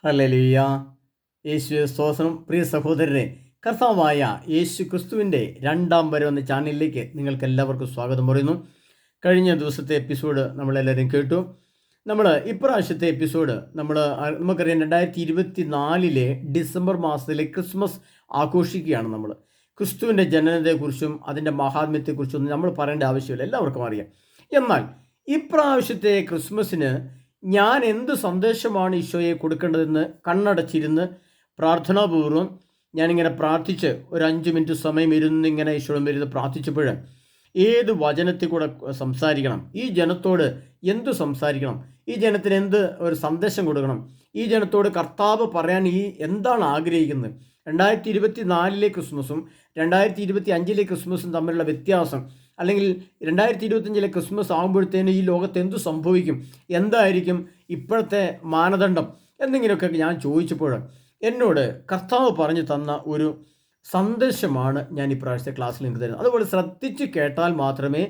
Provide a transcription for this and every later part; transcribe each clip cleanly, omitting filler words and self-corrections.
Hallelujah. യേശുവേ സ്തോത്രം. പ്രിയ സഹോദരരെ, കർത്താവായ യേശു ക്രിസ്തുവിൻ്റെ രണ്ടാം വരവെന്ന ചാനലിലേക്ക് നിങ്ങൾക്ക് എല്ലാവർക്കും സ്വാഗതം പറയുന്നു. കഴിഞ്ഞ ദിവസത്തെ എപ്പിസോഡ് നമ്മളെല്ലാവരും കേട്ടു. ഇപ്രാവശ്യത്തെ എപ്പിസോഡ് നമുക്കറിയാം 2024 ഡിസംബർ മാസത്തിലെ ക്രിസ്മസ് ആഘോഷിക്കുകയാണ്. ക്രിസ്തുവിൻ്റെ ജനനത്തെക്കുറിച്ചും അതിൻ്റെ മഹാത്മ്യത്തെക്കുറിച്ചൊന്നും നമ്മൾ പറയേണ്ട ആവശ്യമില്ല, എല്ലാവർക്കും അറിയാം. എന്നാൽ ഇപ്രാവശ്യത്തെ ക്രിസ്മസിന് ഞാൻ എന്ത് സന്ദേശമാണ് ഈശോയെ കൊടുക്കേണ്ടതെന്ന് കണ്ണടച്ചിരുന്ന് പ്രാർത്ഥനാപൂർവ്വം ഞാനിങ്ങനെ പ്രാർത്ഥിച്ച് ഒരു 5 മിനിറ്റ് സമയം ഇരുന്നിങ്ങനെ ഈശോയോട് ഇരുന്ന് പ്രാർത്ഥിച്ചപ്പോൾ ഏത് വചനത്തിൽ കൂടെ സംസാരിക്കണം, ഈ ജനത്തോട് എന്തു സംസാരിക്കണം, ഈ ജനത്തിന് എന്ത് ഒരു സന്ദേശം കൊടുക്കണം, ഈ ജനത്തോട് കർത്താവ് പറയാൻ എന്താണ് ആഗ്രഹിക്കുന്നത്, 2024 ക്രിസ്മസും 2025 ക്രിസ്മസും തമ്മിലുള്ള വ്യത്യാസം, അല്ലെങ്കിൽ 2025 ക്രിസ്മസ് ആകുമ്പോഴത്തേന് ഈ ലോകത്ത് എന്തു സംഭവിക്കും, എന്തായിരിക്കും ഇപ്പോഴത്തെ മാനദണ്ഡം എന്നിങ്ങനെയൊക്കെ ഞാൻ ചോദിച്ചപ്പോൾ എന്നോട് കർത്താവ് പറഞ്ഞു തന്ന ഒരു സന്ദേശമാണ് ഞാൻ ഇപ്രാവശ്യത്തെ ക്ലാസ്സിൽ നിങ്ങൾക്ക് തരുന്നത്. അതുപോലെ ശ്രദ്ധിച്ച് കേട്ടാൽ മാത്രമേ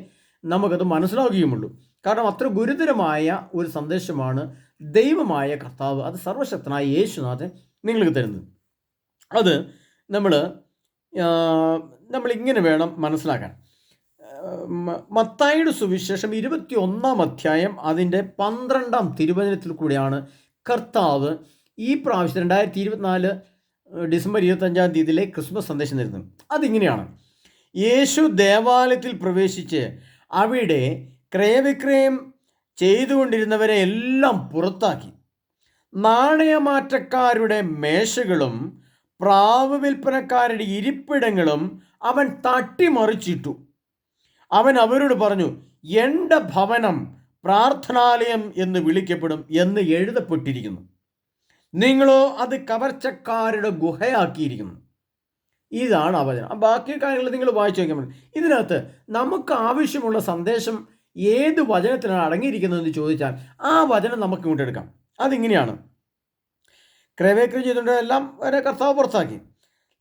നമുക്കത് മനസ്സിലാവുകയുമുള്ളൂ. കാരണം അത്ര ഗുരുതരമായ ഒരു സന്ദേശമാണ് ദൈവമായ കർത്താവ്, അത് സർവശക്തനായ യേശുനാഥൻ നിങ്ങൾക്ക് തരുന്നത്. അത് നമ്മളിങ്ങനെ വേണം മനസ്സിലാക്കാൻ. മത്തായിയുടെ സുവിശേഷം 21 അധ്യായം അതിൻ്റെ 12 തിരുവചനത്തിൽ കൂടെയാണ് കർത്താവ് ഈ പ്രാവശ്യം 2024 ഡിസംബർ 25 ക്രിസ്മസ് സന്ദേശം തരുന്നത്. അതിങ്ങനെയാണ്: യേശു ദേവാലയത്തിൽ പ്രവേശിച്ച് അവിടെ ക്രയവിക്രയം ചെയ്തുകൊണ്ടിരുന്നവരെ എല്ലാം പുറത്താക്കി. നാണയമാറ്റക്കാരുടെ മേശകളും പ്രാവ് വിൽപ്പനക്കാരുടെ ഇരിപ്പിടങ്ങളും അവൻ തട്ടിമറിച്ചിട്ടു. അവൻ അവരോട് പറഞ്ഞു, എൻ്റെ ഭവനം പ്രാർത്ഥനാലയം എന്ന് വിളിക്കപ്പെടും എന്ന് എഴുതപ്പെട്ടിരിക്കുന്നു, നിങ്ങളോ അത് കവർച്ചക്കാരുടെ ഗുഹയാക്കിയിരിക്കുന്നു. ഇതാണ് ആ വചനം. ബാക്കി കാര്യങ്ങൾ നിങ്ങൾ വായിച്ചു നോക്കാൻ പറ്റും. ഇതിനകത്ത് നമുക്ക് ആവശ്യമുള്ള സന്ദേശം ഏത് വചനത്തിലാണ് അടങ്ങിയിരിക്കുന്നതെന്ന് ചോദിച്ചാൽ ആ വചനം നമുക്ക് ഇങ്ങോട്ട് എടുക്കാം. അതിങ്ങനെയാണ്: ക്രയവിക്രയം ചെയ്തുകൊണ്ടെല്ലാം വരെ കർത്താവ് പുറത്താക്കി.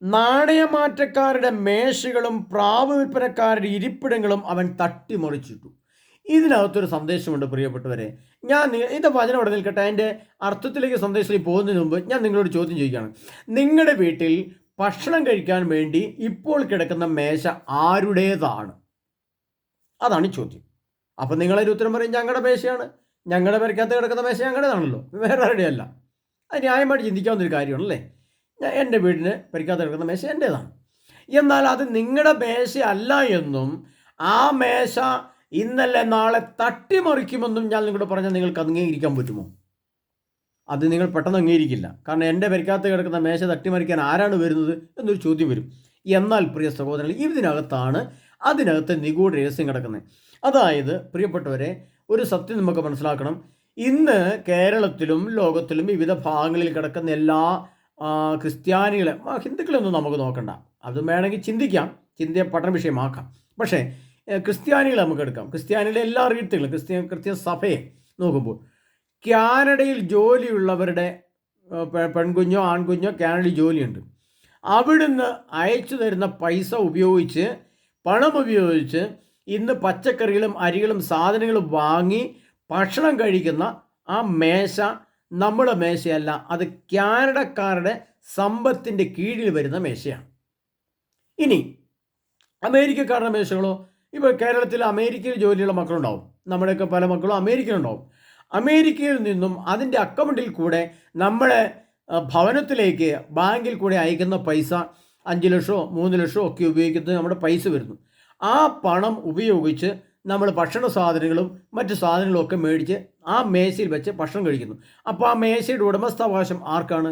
നാണയമാറ്റക്കാരുടെ മേശകളും പ്രാവ് വിൽപ്പനക്കാരുടെ ഇരിപ്പിടങ്ങളും അവൻ തട്ടിമറിച്ചിട്ടു. ഇതിനകത്തൊരു സന്ദേശമുണ്ട് പ്രിയപ്പെട്ടവരെ. ഞാൻ ഇതിൻ്റെ വചനം അവിടെ നിൽക്കട്ടെ, അതിൻ്റെ അർത്ഥത്തിലേക്ക് സന്ദേശത്തിൽ പോകുന്നതിന് മുമ്പ് ഞാൻ നിങ്ങളോട് ചോദ്യം ചോദിക്കുകയാണ്. നിങ്ങളുടെ വീട്ടിൽ ഭക്ഷണം കഴിക്കാൻ വേണ്ടി ഇപ്പോൾ കിടക്കുന്ന മേശ ആരുടേതാണ്? അതാണ് ചോദ്യം. അപ്പം നിങ്ങളൊരു ഉത്തരം പറയും, ഞങ്ങളുടെ മേശയാണ്, ഞങ്ങളുടെ പേരക്കകത്ത് കിടക്കുന്ന മേശ ഞങ്ങളുടേതാണല്ലോ, വേറെ ആരുടെയല്ല. അത് ന്യായമായിട്ട് ചിന്തിക്കാവുന്നൊരു കാര്യമാണല്ലേ. എൻ്റെ വീടിന് പരിക്കാത്ത കിടക്കുന്ന മേശ എൻ്റേതാണ്. എന്നാൽ അത് നിങ്ങളുടെ മേശ അല്ല എന്നും ആ മേശ ഇന്നലെ നാളെ തട്ടിമറിക്കുമെന്നും ഞാൻ നിങ്ങളോട് പറഞ്ഞാൽ നിങ്ങൾക്ക് അംഗീകരിക്കാൻ പറ്റുമോ? അത് നിങ്ങൾ പെട്ടെന്ന് അംഗീകരിക്കില്ല. കാരണം എൻ്റെ പരിക്കാത്ത കിടക്കുന്ന മേശ തട്ടിമറിക്കാൻ ആരാണ് വരുന്നത് എന്നൊരു ചോദ്യം വരും. എന്നാൽ പ്രിയ സഹോദരങ്ങൾ, അതിനകത്ത് നിഗൂഢ രഹസ്യം കിടക്കുന്നത്. അതായത് പ്രിയപ്പെട്ടവരെ, ഒരു സത്യം നമുക്ക് മനസ്സിലാക്കണം. ഇന്ന് കേരളത്തിലും ലോകത്തിലും വിവിധ ഭാഗങ്ങളിൽ കിടക്കുന്ന എല്ലാ ക്രിസ്ത്യാനികളെ, ഹിന്ദുക്കളൊന്നും നമുക്ക് നോക്കണ്ട, അത് വേണമെങ്കിൽ ചിന്തിക്കാം, പഠന വിഷയമാക്കാം. പക്ഷേ ക്രിസ്ത്യാനികളെ നമുക്ക് എടുക്കാം. ക്രിസ്ത്യാനികളുടെ എല്ലാ റീത്തുകളും ക്രിസ്ത്യൻ സഭയെ നോക്കുമ്പോൾ കാനഡയിൽ ജോലിയുള്ളവരുടെ പെൺകുഞ്ഞോ ആൺകുഞ്ഞോ കാനഡയിൽ ജോലിയുണ്ട്. അവിടുന്ന് അയച്ചു തരുന്ന പൈസ ഉപയോഗിച്ച്, പണം ഉപയോഗിച്ച് ഇന്ന് പച്ചക്കറികളും അരികളും സാധനങ്ങളും വാങ്ങി ഭക്ഷണം കഴിക്കുന്ന ആ മേശ നമ്മുടെ മേശയല്ല, അത് കാനഡക്കാരുടെ സമ്പത്തിൻ്റെ കീഴിൽ വരുന്ന മേശയാണ്. ഇനി അമേരിക്കക്കാരുടെ മേശകളോ? ഇപ്പോൾ കേരളത്തിൽ അമേരിക്കയിൽ ജോലിയുള്ള മക്കളുണ്ടാവും, നമ്മുടെയൊക്കെ പല മക്കളും അമേരിക്കയിലുണ്ടാവും. അമേരിക്കയിൽ നിന്നും അതിൻ്റെ അക്കൗണ്ടിൽ കൂടെ നമ്മുടെ ഭവനത്തിലേക്ക് ബാങ്കിൽ കൂടെ അയക്കുന്ന പൈസ 5 ലക്ഷമോ 3 ലക്ഷമോ ഒക്കെ ഉപയോഗിക്കുന്നത് നമ്മുടെ പൈസ വരുന്നു. ആ പണം ഉപയോഗിച്ച് നമ്മൾ ഭക്ഷണ സാധനങ്ങളും മറ്റു സാധനങ്ങളും ഒക്കെ മേടിച്ച് ആ മേശയിൽ വെച്ച് ഭക്ഷണം കഴിക്കുന്നു. അപ്പോൾ ആ മേശയുടെ ഉടമസ്ഥാവകാശം ആർക്കാണ്?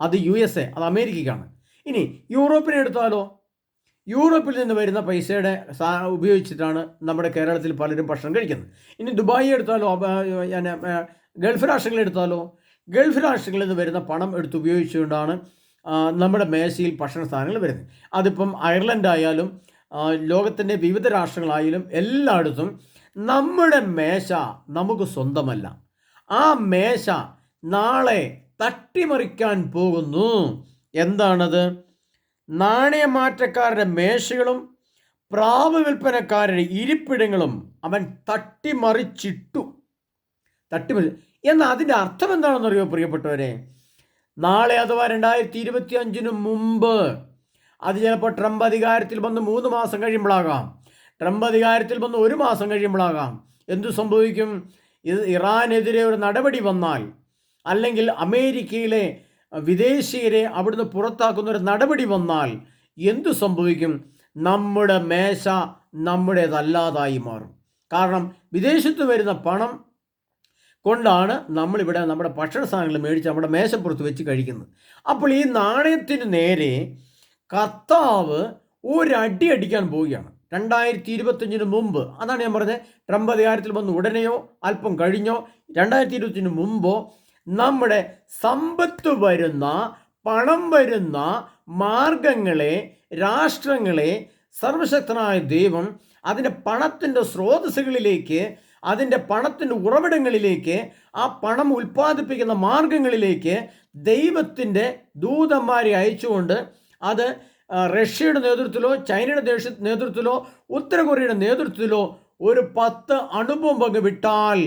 അത് USA, അത് അമേരിക്കയ്ക്കാണ്. ഇനി യൂറോപ്പിനെ എടുത്താലോ? യൂറോപ്പിൽ നിന്ന് വരുന്ന പൈസയുടെ ഉപയോഗിച്ചിട്ടാണ് നമ്മുടെ കേരളത്തിൽ പലരും ഭക്ഷണം കഴിക്കുന്നത്. ഇനി ദുബായി എടുത്താലോ, ഗൾഫ് രാഷ്ട്രങ്ങളെടുത്താലോ? ഗൾഫ് രാഷ്ട്രങ്ങളിൽ നിന്ന് വരുന്ന പണം എടുത്ത് ഉപയോഗിച്ചുകൊണ്ടാണ് നമ്മുടെ മേശയിൽ ഭക്ഷണ സാധനങ്ങൾ വരുന്നത്. അതിപ്പം അയർലൻഡ് ആയാലും ലോകത്തിൻ്റെ വിവിധ രാഷ്ട്രങ്ങളായാലും എല്ലായിടത്തും നമ്മുടെ മേശ നമുക്ക് സ്വന്തമല്ല. ആ മേശ നാളെ തട്ടിമറിക്കാൻ പോകുന്നു. എന്താണത്? നാണയമാറ്റക്കാരുടെ മേശകളും പ്രാവ് വിൽപ്പനക്കാരുടെ ഇരിപ്പിടങ്ങളും അവൻ തട്ടിമറിച്ചിട്ടു. എന്നാൽ അതിൻ്റെ അർത്ഥം എന്താണെന്നറിയോ പ്രിയപ്പെട്ടവരെ? നാളെ അഥവാ 2025 മുമ്പ്, അത് ചിലപ്പോൾ ട്രംപ് അധികാരത്തിൽ വന്ന് 3 മാസം കഴിയുമ്പോഴാകാം, ട്രംപ് അധികാരത്തിൽ വന്ന് 1 മാസം കഴിയുമ്പോഴാകാം, എന്തു സംഭവിക്കും? ഇറാനെതിരെ ഒരു നടപടി വന്നാൽ, അല്ലെങ്കിൽ അമേരിക്കയിലെ വിദേശീയരെ അവിടുന്ന് പുറത്താക്കുന്ന ഒരു നടപടി വന്നാൽ എന്തു സംഭവിക്കും? നമ്മുടെ മേശ നമ്മുടേതല്ലാതായി മാറും. കാരണം വിദേശത്ത് വരുന്ന പണം കൊണ്ടാണ് നമ്മളിവിടെ നമ്മുടെ ഭക്ഷണ സാധനങ്ങൾ മേടിച്ച് നമ്മുടെ മേശപ്പുറത്ത് വെച്ച് കഴിക്കുന്നത്. അപ്പോൾ ഈ നാണയത്തിന് നേരെ കർത്താവ് ഒരടി അടിക്കാൻ പോവുകയാണ് 2025 മുമ്പ്. അതാണ് ഞാൻ പറഞ്ഞത്, ട്രംപ് അധികാരത്തിൽ വന്ന് ഉടനെയോ അല്പം കഴിഞ്ഞോ 2025 മുമ്പോ നമ്മുടെ സമ്പത്ത് വരുന്ന, പണം വരുന്ന മാർഗങ്ങളെ, രാഷ്ട്രങ്ങളെ സർവശക്തനായ ദൈവം അതിൻ്റെ പണത്തിൻ്റെ സ്രോതസ്സുകളിലേക്ക്, അതിൻ്റെ പണത്തിൻ്റെ ഉറവിടങ്ങളിലേക്ക്, ആ പണം ഉൽപ്പാദിപ്പിക്കുന്ന മാർഗങ്ങളിലേക്ക് ദൈവത്തിൻ്റെ ദൂതന്മാരെ അയച്ചുകൊണ്ട്, അത് റഷ്യയുടെ നേതൃത്വത്തിലോ ചൈനയുടെ നേതൃത്വത്തിലോ ഉത്തര കൊറിയയുടെ നേതൃത്വത്തിലോ ഒരു 10 അണുബോംബ് വിട്ടാൽ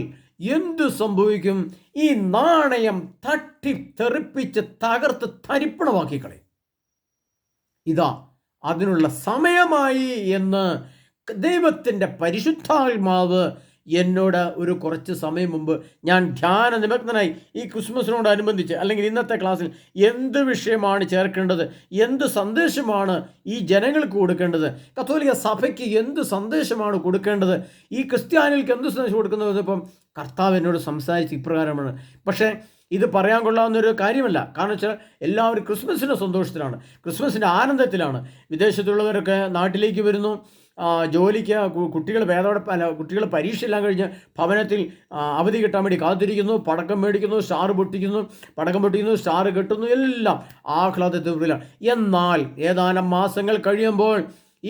എന്തു സംഭവിക്കും? ഈ നാണയം തട്ടിത്തെറിപ്പിച്ച് തകർത്ത് തരിപ്പണമാക്കി കളയും. ഇതാ അതിനുള്ള സമയമായി എന്ന് ദൈവത്തിൻ്റെ പരിശുദ്ധാത്മാവ് എന്നോട് ഒരു കുറച്ച് സമയം മുമ്പ്, ഞാൻ ധ്യാന നിമഗ്നനായി ഈ ക്രിസ്മസിനോടനുബന്ധിച്ച്, അല്ലെങ്കിൽ ഇന്നത്തെ ക്ലാസ്സിൽ എന്ത് വിഷയമാണ് ചേർക്കേണ്ടത്, എന്ത് സന്ദേശമാണ് ഈ ജനങ്ങൾക്ക് കൊടുക്കേണ്ടത്, കത്തോലിക്ക സഭയ്ക്ക് എന്ത് സന്ദേശമാണ് കൊടുക്കേണ്ടത്, ഈ ക്രിസ്ത്യാനികൾക്ക് എന്ത് സന്ദേശം കൊടുക്കുന്നത്, ഇപ്പം കർത്താവ് എന്നോട് സംസാരിച്ച് ഇപ്രകാരമാണ്. പക്ഷേ ഇത് പറയാൻ കൊള്ളാവുന്നൊരു കാര്യമല്ല. കാരണം വെച്ചാൽ എല്ലാവരും ക്രിസ്മസിൻ്റെ സന്തോഷത്തിലാണ്, ക്രിസ്മസിൻ്റെ ആനന്ദത്തിലാണ്. വിദേശത്തുള്ളവരൊക്കെ നാട്ടിലേക്ക് വരുന്നു, ജോലിക്ക്, കുട്ടികൾ കുട്ടികൾ പരീക്ഷ എല്ലാം കഴിഞ്ഞ് ഭവനത്തിൽ അവധി കിട്ടാൻ വേണ്ടി കാത്തിരിക്കുന്നു, പടക്കം മേടിക്കുന്നു, സ്റ്റാർ പൊട്ടിക്കുന്നു, പടക്കം പൊട്ടിക്കുന്നു, സ്റ്റാർ കെട്ടുന്നു, എല്ലാം ആഹ്ലാദത്തിലാണ്. എന്നാൽ ഏതാനും മാസങ്ങൾ കഴിയുമ്പോൾ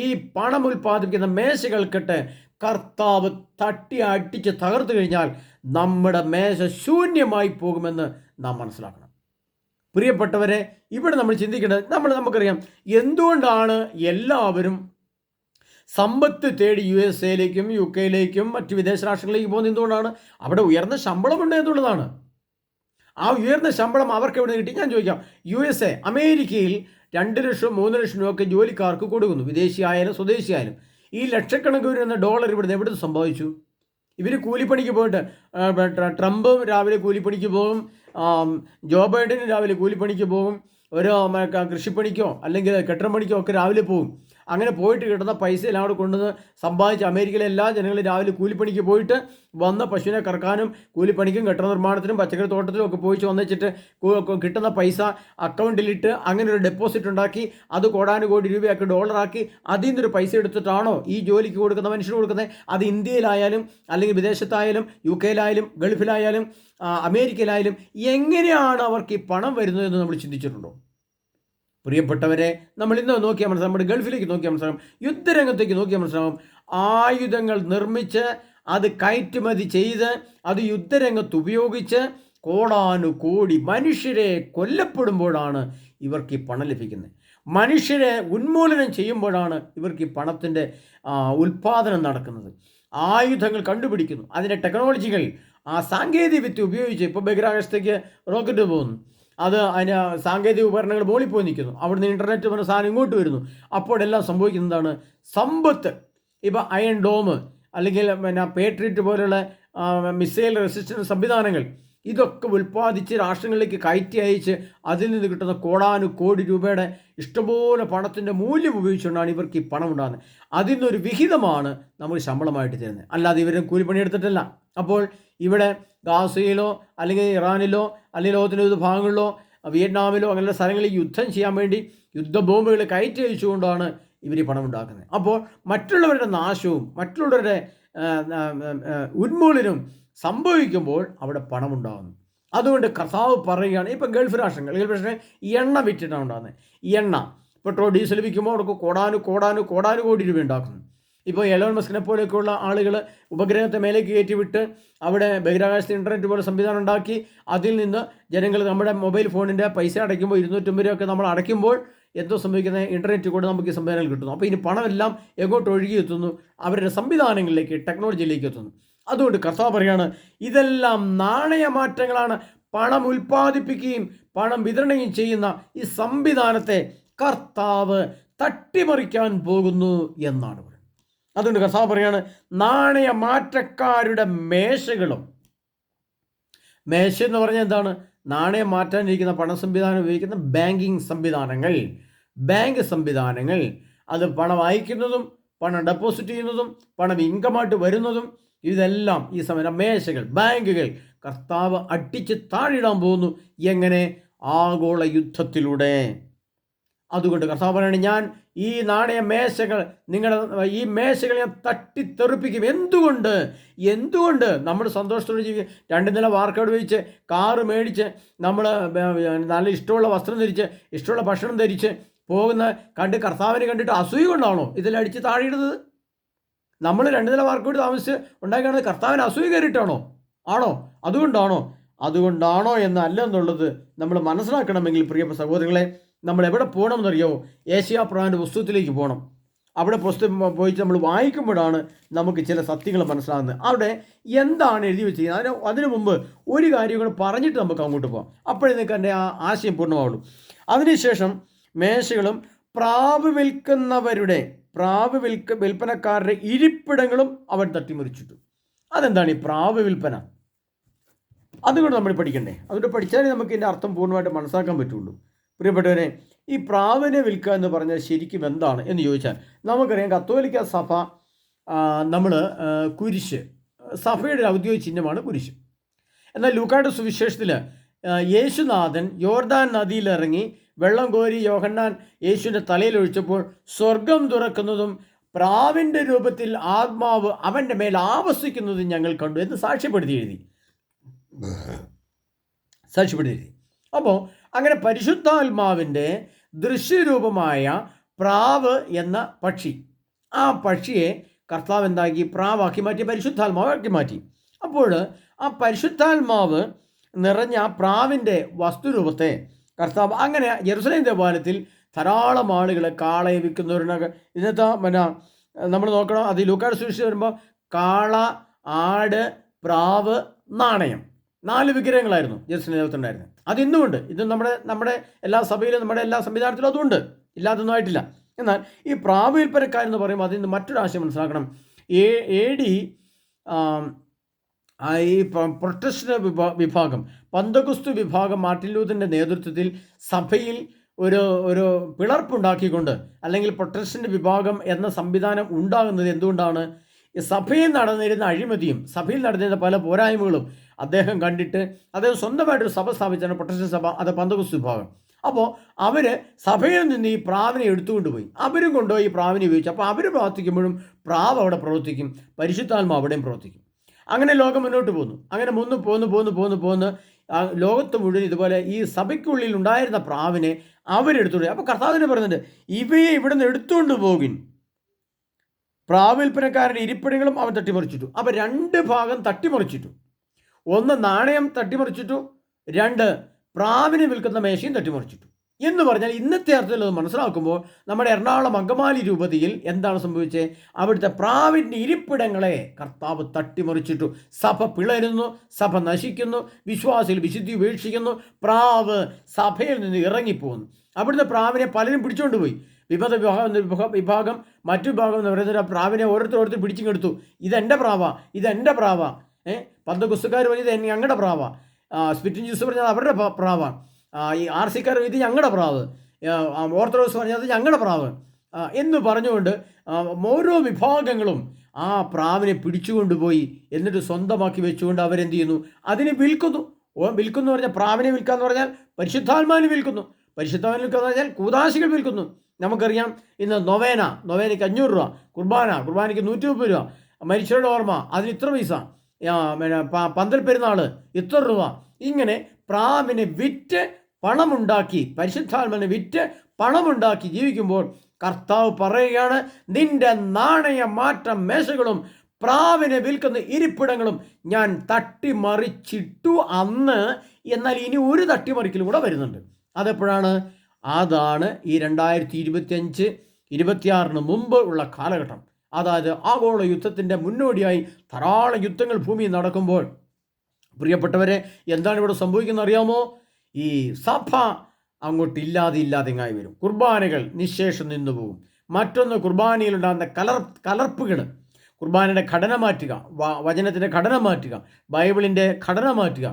ഈ പണം ഉൽപ്പാദിപ്പിക്കുന്ന മേശകൾക്കിട്ട് കർത്താവ് തട്ടി അടിച്ച് തകർത്തു കഴിഞ്ഞാൽ നമ്മുടെ മേശ ശൂന്യമായി പോകുമെന്ന് നാം മനസ്സിലാക്കണം. പ്രിയപ്പെട്ടവരെ, ഇവിടെ നമ്മൾ ചിന്തിക്കേണ്ടത്, നമുക്കറിയാം എന്തുകൊണ്ടാണ് എല്ലാവരും സമ്പത്ത് തേടി USA-യിലേക്കും UK-യിലേക്കും മറ്റ് വിദേശ രാഷ്ട്രങ്ങളിലേക്കും പോകുന്നത്? എന്തുകൊണ്ടാണ്? അവിടെ ഉയർന്ന ശമ്പളമുണ്ട് എന്നുള്ളതാണ്. ആ ഉയർന്ന ശമ്പളം അവർക്ക് എവിടെ കിട്ടി? ഞാൻ ചോദിക്കാം. USA, അമേരിക്കയിൽ 2 ലക്ഷം 3 ലക്ഷം രൂപയൊക്കെ ജോലിക്കാർക്ക് കൊടുക്കുന്നു, വിദേശിയായാലും സ്വദേശിയായാലും. ഈ ലക്ഷക്കണക്കിന് വരുന്ന ഡോളർ ഇവിടുന്ന് എവിടെ സംഭവിച്ചു? ഇവർ കൂലിപ്പണിക്ക് പോയിട്ട്, ട്രംപ് രാവിലെ കൂലിപ്പണിക്ക് പോകും, ജോ ബൈഡൻ രാവിലെ കൂലിപ്പണിക്ക് പോകും, ഒരു കൃഷിപ്പണിക്കോ അല്ലെങ്കിൽ കെട്ടിടം പണിക്കോ ഒക്കെ രാവിലെ പോകും. അങ്ങനെ പോയിട്ട് കിട്ടുന്ന പൈസ എല്ലാം കൂടെ കൊണ്ടുവന്ന് സമ്പാദിച്ച് അമേരിക്കയിലെ എല്ലാ ജനങ്ങളും രാവിലെ കൂലിപ്പണിക്ക് പോയിട്ട് വന്ന് പശുവിനെ കറക്കാനും കൂലിപ്പണിക്കും കെട്ടിട നിർമ്മാണത്തിനും പച്ചക്കറി തോട്ടത്തിലും ഒക്കെ പോയിച്ച് വന്നിട്ട് കിട്ടുന്ന പൈസ അക്കൗണ്ടിലിട്ട് അങ്ങനെ ഒരു ഡെപ്പോസിറ്റ് ഉണ്ടാക്കി അത് കോടാനുകോടി രൂപയാക്കി ഡോളറാക്കി അതിൽ നിന്നൊരു പൈസ എടുത്തിട്ടാണോ ഈ ജോലിക്ക് കൊടുക്കുന്ന മനുഷ്യന് കൊടുക്കുന്നത്? അത് ഇന്ത്യയിലായാലും അല്ലെങ്കിൽ വിദേശത്തായാലും UK-യിലായാലും ഗൾഫിലായാലും അമേരിക്കയിലായാലും എങ്ങനെയാണ് അവർക്ക് ഈ പണം വരുന്നതെന്ന് നമ്മൾ ചിന്തിച്ചിട്ടുണ്ടോ? പ്രിയപ്പെട്ടവരെ, നമ്മൾ ഇന്ന് നോക്കിയാൽ മനസ്സിലാവും, നമ്മുടെ ഗൾഫിലേക്ക് നോക്കിയാൽ മനസ്സിലാവും, യുദ്ധരംഗത്തേക്ക് നോക്കിയാൽ മനസ്സിലാവും, ആയുധങ്ങൾ നിർമ്മിച്ച് അത് കയറ്റുമതി ചെയ്ത് അത് യുദ്ധരംഗത്ത് ഉപയോഗിച്ച് കോടാനുകോടി മനുഷ്യരെ കൊല്ലപ്പെടുമ്പോഴാണ് ഇവർക്ക് ഈ പണം ലഭിക്കുന്നത്. മനുഷ്യരെ ഉന്മൂലനം ചെയ്യുമ്പോഴാണ് ഇവർക്ക് ഈ പണത്തിൻ്റെ ഉൽപ്പാദനം നടക്കുന്നത്. ആയുധങ്ങൾ കണ്ടുപിടിക്കുന്നു, അതിൻ്റെ ടെക്നോളജികൾ, ആ സാങ്കേതിക വിദ്യ ഉപയോഗിച്ച് ഇപ്പോൾ ബഹിരാകാശത്തേക്ക് റോക്കറ്റ് പോകുന്നു, അത് അതിന് സാങ്കേതിക ഉപകരണങ്ങൾ മുകളിൽ പോയി നിൽക്കുന്നു, അവിടുന്ന് ഇൻ്റർനെറ്റ് പറഞ്ഞ സാധനം ഇങ്ങോട്ട് വരുന്നു. അപ്പോഴെല്ലാം സംഭവിക്കുന്നതാണ് സമ്പത്ത്. ഇപ്പോൾ അയൺ ഡോം അല്ലെങ്കിൽ പേട്രിയറ്റ് പോലുള്ള മിസൈൽ റെസിസ്റ്റൻസ് സംവിധാനങ്ങൾ, ഇതൊക്കെ ഉൽപ്പാദിച്ച് രാഷ്ട്രങ്ങളിലേക്ക് കയറ്റി അയച്ച് അതിൽ നിന്ന് കിട്ടുന്ന കോടാനുകോടി രൂപയുടെ ഇഷ്ടംപോലെ പണത്തിൻ്റെ മൂല്യം ഉപയോഗിച്ചുകൊണ്ടാണ് ഇവർക്ക് ഈ പണം ഉണ്ടാകുന്നത്. അതിൽ നിന്നൊരു വിഹിതമാണ് നമ്മൾ ശമ്പളമായിട്ട് തരുന്നത്, അല്ലാതെ ഇവരെ കൂലിപ്പണിയെടുത്തിട്ടല്ല. അപ്പോൾ ഇവിടെ ഗാസയിലോ അല്ലെങ്കിൽ ഇറാനിലോ അല്ലെങ്കിൽ ലോകത്തിൻ്റെ വിവിധ ഭാഗങ്ങളിലോ വിയറ്റ്നാമിലോ അങ്ങനെയുള്ള സ്ഥലങ്ങളിൽ യുദ്ധം ചെയ്യാൻ വേണ്ടി യുദ്ധ ബോംബുകൾ കയറ്റി അയച്ചുകൊണ്ടാണ് ഇവർ ഈ പണം ഉണ്ടാക്കുന്നത്. അപ്പോൾ മറ്റുള്ളവരുടെ നാശവും മറ്റുള്ളവരുടെ ഉന്മൂലനവും സംഭവിക്കുമ്പോൾ അവിടെ പണമുണ്ടാകുന്നു. അതുകൊണ്ട് കർത്താവ് പറയുകയാണ്, ഇപ്പം ഗൾഫ് രാഷ്ട്രങ്ങൾ എണ്ണ വിറ്റിട്ടാണ് ഉണ്ടാകുന്നത്. ഈ എണ്ണ, പെട്രോൾ, ഡീസൽ വിൽക്കുമ്പോൾ അവർക്ക് കോടാനുകോടി രൂപ ഉണ്ടാക്കുന്നു. ഇപ്പോൾ എലോൺ മസ്കിനെ പോലെയൊക്കെയുള്ള ആളുകൾ ഉപഗ്രഹത്തെ മേലേക്ക് കയറ്റിവിട്ട് അവിടെ ബഹിരാകാശത്ത് ഇൻ്റർനെറ്റ് പോലെ സംവിധാനം ഉണ്ടാക്കി അതിൽ നിന്ന് ജനങ്ങൾ നമ്മുടെ മൊബൈൽ ഫോണിൻ്റെ പൈസ അടയ്ക്കുമ്പോൾ 250 രൂപയൊക്കെ നമ്മൾ അടയ്ക്കുമ്പോൾ എന്തോ സംഭവിക്കുന്നത്? ഇൻ്റർനെറ്റ് കൂടെ നമുക്ക് ഈ സംവിധാനങ്ങൾ കിട്ടുന്നു. അപ്പോൾ ഇനി പണമെല്ലാം എങ്ങോട്ട് ഒഴുകി എത്തുന്നു? അവരുടെ സംവിധാനങ്ങളിലേക്ക്, ടെക്നോളജിയിലേക്ക് എത്തുന്നു. അതുകൊണ്ട് കർത്താവ് പറയാണ്, ഇതെല്ലാം നാണയമാറ്റങ്ങളാണ്. പണം ഉൽപ്പാദിപ്പിക്കുകയും പണം വിതരണം ചെയ്യുന്ന ഈ സംവിധാനത്തെ കർത്താവ് തട്ടിമറിക്കാൻ പോകുന്നു എന്നാണ് പറയുന്നത്. അതുകൊണ്ട് കർത്താവ് പറയാണ്, നാണയമാറ്റക്കാരുടെ മേശകളും, മേശ എന്ന് പറഞ്ഞാൽ എന്താണ്? നാണയം മാറ്റാനിരിക്കുന്ന പണ സംവിധാനം ഉപയോഗിക്കുന്ന ബാങ്ക് സംവിധാനങ്ങൾ, അത് പണം അയക്കുന്നതും പണം ഡെപ്പോസിറ്റ് ചെയ്യുന്നതും പണം ഇൻകമായിട്ട് വരുന്നതും, ഇതെല്ലാം ഈ സമയം മേശകൾ, ബാങ്കുകൾ കർത്താവ് അടിച്ച് താഴിടാൻ പോകുന്നു. എങ്ങനെ? ആഗോള യുദ്ധത്തിലൂടെ. അതുകൊണ്ട് കർത്താവ് പറയാണ്, ഞാൻ ഈ നാണയ മേശകൾ, ഈ മേശകൾ ഞാൻ തട്ടിത്തെറിപ്പിക്കും. എന്തുകൊണ്ട് നമ്മൾ സന്തോഷത്തോടെ ജീവിക്കും? 2 നില വാർക്കോട് വെച്ച്, കാറ് മേടിച്ച്, നമ്മൾ നല്ല ഇഷ്ടമുള്ള വസ്ത്രം ധരിച്ച്, ഇഷ്ടമുള്ള ഭക്ഷണം ധരിച്ച് പോകുന്ന കർത്താവിനെ കണ്ടിട്ട് അസൂയ കൊണ്ടാണോ ഇതിലടിച്ച് താഴെയിടുന്നത്? നമ്മൾ 2 നില വാർക്കോട് താമസിച്ച് ഉണ്ടാക്കുന്നത് കർത്താവിന് അസൂയ കയറിയിട്ടാണോ? അതുകൊണ്ടാണോ എന്നല്ല എന്നുള്ളത് നമ്മൾ മനസ്സിലാക്കണമെങ്കിൽ, പ്രിയ സഹോദരങ്ങളെ, നമ്മൾ എവിടെ പോകണമെന്നറിയോ? ഏശയ്യാപ്രവാചകന്റെ പുസ്തകത്തിലേക്ക് പോകണം. അവിടെ പുസ്തകം പോയിട്ട് നമ്മൾ വായിക്കുമ്പോഴാണ് നമുക്ക് ചില സത്യങ്ങൾ മനസ്സിലാകുന്നത്. അവിടെ എന്താണ് എഴുതി വെച്ചിരിക്കുന്നത്, അതിനു മുമ്പ് ഒരു കാര്യം കൂടെ പറഞ്ഞിട്ട് നമുക്ക് അങ്ങോട്ട് പോകാം. അപ്പോഴേ നിങ്ങൾക്ക് എൻ്റെ ആ ആശയം പൂർണ്ണമാവുള്ളൂ. അതിനുശേഷം മേശകളും വിൽപ്പനക്കാരുടെ ഇരിപ്പിടങ്ങളും അവൻ തട്ടിമറിച്ചിട്ടു. അതെന്താണ് ഈ പ്രാവ് വിൽപ്പന? അതുകൊണ്ട് നമ്മൾ പഠിക്കണ്ടേ? അതുകൊണ്ട് പഠിച്ചാലേ നമുക്ക് ഇതിൻ്റെ അർത്ഥം പൂർണ്ണമായിട്ട് മനസ്സിലാക്കാൻ പറ്റുള്ളൂ. പ്രിയപ്പെട്ടവരെ, ഈ പ്രാവിനെ വിൽക്കുക എന്ന് പറഞ്ഞാൽ ശരിക്കും എന്താണ് എന്ന് ചോദിച്ചാൽ, നമുക്കറിയാം കത്തോലിക്ക സഭ, നമ്മൾ കുരിശ്, സഭയുടെ ഔദ്യോഗിക ചിഹ്നമാണ് കുരിശ്. എന്നാൽ ലൂക്കായുടെ സുവിശേഷത്തിൽ യേശുനാഥൻ യോർദാൻ നദിയിലിറങ്ങി വെള്ളം കോരി യോഹന്നാൻ യേശുവിൻ്റെ തലയിലൊഴിച്ചപ്പോൾ സ്വർഗം തുറക്കുന്നതും പ്രാവിൻ്റെ രൂപത്തിൽ ആത്മാവ് അവൻ്റെ മേൽ ആവസിക്കുന്നതും ഞങ്ങൾ കണ്ടു എന്ന് സാക്ഷ്യപ്പെടുത്തി എഴുതി. അപ്പോൾ അങ്ങനെ പരിശുദ്ധാത്മാവിൻ്റെ ദൃശ്യരൂപമായ പ്രാവ് എന്ന പക്ഷി, ആ പക്ഷിയെ കർത്താവ് എന്താക്കി? പ്രാവാക്കി മാറ്റി, പരിശുദ്ധാത്മാവാക്കി മാറ്റി. അപ്പോൾ ആ പരിശുദ്ധാത്മാവ് നിറഞ്ഞ ആ പ്രാവിൻ്റെ വസ്തുരൂപത്തെ കർത്താവ്, അങ്ങനെ യെരുശലേം ദേവാലയത്തിൽ ധാരാളം ആളുകളെ, കാളയെ വിൽക്കുന്നവരിനൊക്കെ, ഇന്നത്തെ നമ്മൾ നോക്കണം, അത് ലൂക്കായുടെ സുവിശേഷം വരുമ്പോൾ കാള, ആട്, പ്രാവ്, നാണയം, 4 വിഗ്രഹങ്ങളായിരുന്നു യെരുശലേം ദേവാലയത്തിലുണ്ടായിരുന്നത്. അത് ഇന്നുമുണ്ട്. ഇത് നമ്മുടെ എല്ലാ സഭയിലും, നമ്മുടെ എല്ലാ സംവിധാനത്തിലും അതുണ്ട്, ഇല്ലാതൊന്നും ആയിട്ടില്ല. എന്നാൽ ഈ പ്രാവ് വിൽപ്പനക്കാരെന്ന് പറയുമ്പോൾ അതിൽ നിന്ന് മറ്റൊരു ആശയം മനസ്സിലാക്കണം. AD ഈ പ്രൊട്ടസ്റ്റന്റ് വിഭാഗം, പന്തകുസ്തു വിഭാഗം മാർട്ടിൻ ലൂഥറിൻ്റെ നേതൃത്വത്തിൽ സഭയിൽ ഒരു പിളർപ്പുണ്ടാക്കിക്കൊണ്ട്, അല്ലെങ്കിൽ പ്രൊട്ടസ്റ്റന്റ് വിഭാഗം എന്ന സംവിധാനം ഉണ്ടാകുന്നത് എന്തുകൊണ്ടാണ്? സഭയിൽ നടന്നിരുന്ന അഴിമതിയും സഭയിൽ നടന്നിരുന്ന പല പോരായ്മകളും അദ്ദേഹം കണ്ടിട്ട് അദ്ദേഹം സ്വന്തമായിട്ടൊരു സഭ സ്ഥാപിച്ചാണ് പ്രൊട്ടസ്റ്റന്റ് സഭ, അത് പന്തകുസ്തു വിഭാഗം. അപ്പോൾ അവർ സഭയിൽ നിന്ന് ഈ പ്രാവിനെ എടുത്തുകൊണ്ട് പോയി, അവരും കൊണ്ടുപോയി ഈ പ്രാവിനെ ഉപയോഗിച്ചു. അപ്പോൾ അവർ പ്രവർത്തിക്കുമ്പോഴും പ്രാവ് അവിടെ പ്രവർത്തിക്കും, പരിശുദ്ധാത്മാവ് അവിടെയും പ്രവർത്തിക്കും. അങ്ങനെ ലോകം മുന്നോട്ട് പോകുന്നു. അങ്ങനെ പോന്ന് ലോകത്ത് മുഴുവൻ ഇതുപോലെ ഈ സഭയ്ക്കുള്ളിൽ ഉണ്ടായിരുന്ന പ്രാവിനെ അവരെടുത്തുകൊണ്ട്, അപ്പോൾ കർത്താവിനെ പറയുന്നുണ്ട്, ഇവയെ ഇവിടെ നിന്ന് എടുത്തുകൊണ്ട് പോകും. പ്രാവ് വിൽപ്പനക്കാരുടെ ഇരിപ്പിടങ്ങളും അവൻ തട്ടിമറിച്ചിട്ടു. അപ്പോൾ 2 ഭാഗം തട്ടിമറിച്ചിട്ടു. 1 നാണയം തട്ടിമറിച്ചിട്ടു, 2 പ്രാവിനെ വിൽക്കുന്ന മേശയും തട്ടിമറിച്ചിട്ടു. എന്ന് പറഞ്ഞാൽ ഇന്നത്തെ അർത്ഥത്തിൽ അത് മനസ്സിലാക്കുമ്പോൾ നമ്മുടെ എറണാകുളം അങ്കമാലി രൂപതയിൽ എന്താണ് സംഭവിച്ചത്? അവിടുത്തെ പ്രാവിൻ്റെ ഇരിപ്പിടങ്ങളെ കർത്താവ് തട്ടിമറിച്ചിട്ടു. സഭ പിളരുന്നു, സഭ നശിക്കുന്നു, വിശ്വാസികൾ വിശുദ്ധി ഉപേക്ഷിക്കുന്നു, പ്രാവ് സഭയിൽ നിന്ന് ഇറങ്ങിപ്പോകുന്നു. അവിടുത്തെ പ്രാവിനെ പലരും പിടിച്ചുകൊണ്ട് പോയി. വിമത വിഭാഗം മറ്റു വിഭാഗം എന്ന് പറയുന്ന പ്രാവിനെ ഓരോരുത്തർ പിടിച്ചിങ്ങെടുത്തു. ഇതെൻ്റെ പ്രാവാ. പന്തകുസ്തുകാർ പറഞ്ഞത് ഞങ്ങളുടെ പ്രാവാ, സ്പിറ്റിൻ ജ്യൂസ് പറഞ്ഞാൽ അവരുടെ പ്രാവാ, ഈ RC-ക്കാർ ഇത് ഞങ്ങളുടെ പ്രാവ്, ഓർത്തഡോക്സ് പറഞ്ഞാൽ അത് ഞങ്ങളുടെ പ്രാവ് എന്ന് പറഞ്ഞുകൊണ്ട് ഓരോ വിഭാഗങ്ങളും ആ പ്രാവിനെ പിടിച്ചുകൊണ്ടുപോയി എന്നിട്ട് സ്വന്തമാക്കി വെച്ചുകൊണ്ട് അവരെന്ത് ചെയ്യുന്നു? അതിനെ വിൽക്കുന്നു എന്ന് പറഞ്ഞാൽ, പ്രാവിനെ വിൽക്കാന്ന് പറഞ്ഞാൽ പരിശുദ്ധാത്മാവിനെ വിൽക്കുന്നു എന്ന് പറഞ്ഞാൽ കൂദാശികൾ വിൽക്കുന്നു. നമുക്കറിയാം ഇന്ന് നൊവേനയ്ക്ക് 500 രൂപ, കുർബാനയ്ക്ക് 130 രൂപ, മരിച്ചവരുടെ ഓർമ്മ അതിന് ഇത്ര പൈസ, പന്തൽ പെരുന്നാൾ ഇത്ര രൂപ. ഇങ്ങനെ പ്രാവിനെ വിറ്റ് പണമുണ്ടാക്കി, പരിശുദ്ധാത്മാവിനെ വിറ്റ് പണമുണ്ടാക്കി ജീവിക്കുമ്പോൾ കർത്താവ് പറയുകയാണ്, നിന്റെ നാണയ മാറ്റം മേശകളും പ്രാവിനെ വിൽക്കുന്ന ഇരിപ്പിടങ്ങളും ഞാൻ തട്ടിമറിച്ചിട്ടു അന്ന്. എന്നാൽ ഇനി ഒരു തട്ടിമറിക്കലും കൂടെ വരുന്നുണ്ട്. അതെപ്പോഴാണ്? അതാണ് ഈ 2025-26 മുമ്പ് ഉള്ള കാലഘട്ടം. അതായത് ആഗോള യുദ്ധത്തിൻ്റെ മുന്നോടിയായി ധാരാളം യുദ്ധങ്ങൾ ഭൂമിയിൽ നടക്കുമ്പോൾ പ്രിയപ്പെട്ടവരെ എന്താണ് ഇവിടെ സംഭവിക്കുന്നത് അറിയാമോ? ഈ സഭ അങ്ങോട്ട് ഇല്ലാതെങ്ങായി വരും. കുർബാനകൾ നിശേഷം നിന്നു പോകും. മറ്റൊന്ന്, കുർബാനയിലുണ്ടാകുന്ന കലർപ്പുകൾ, കുർബാനയുടെ ഘടന മാറ്റുക, വചനത്തിൻ്റെ ഘടന മാറ്റുക, ബൈബിളിൻ്റെ ഘടന മാറ്റുക,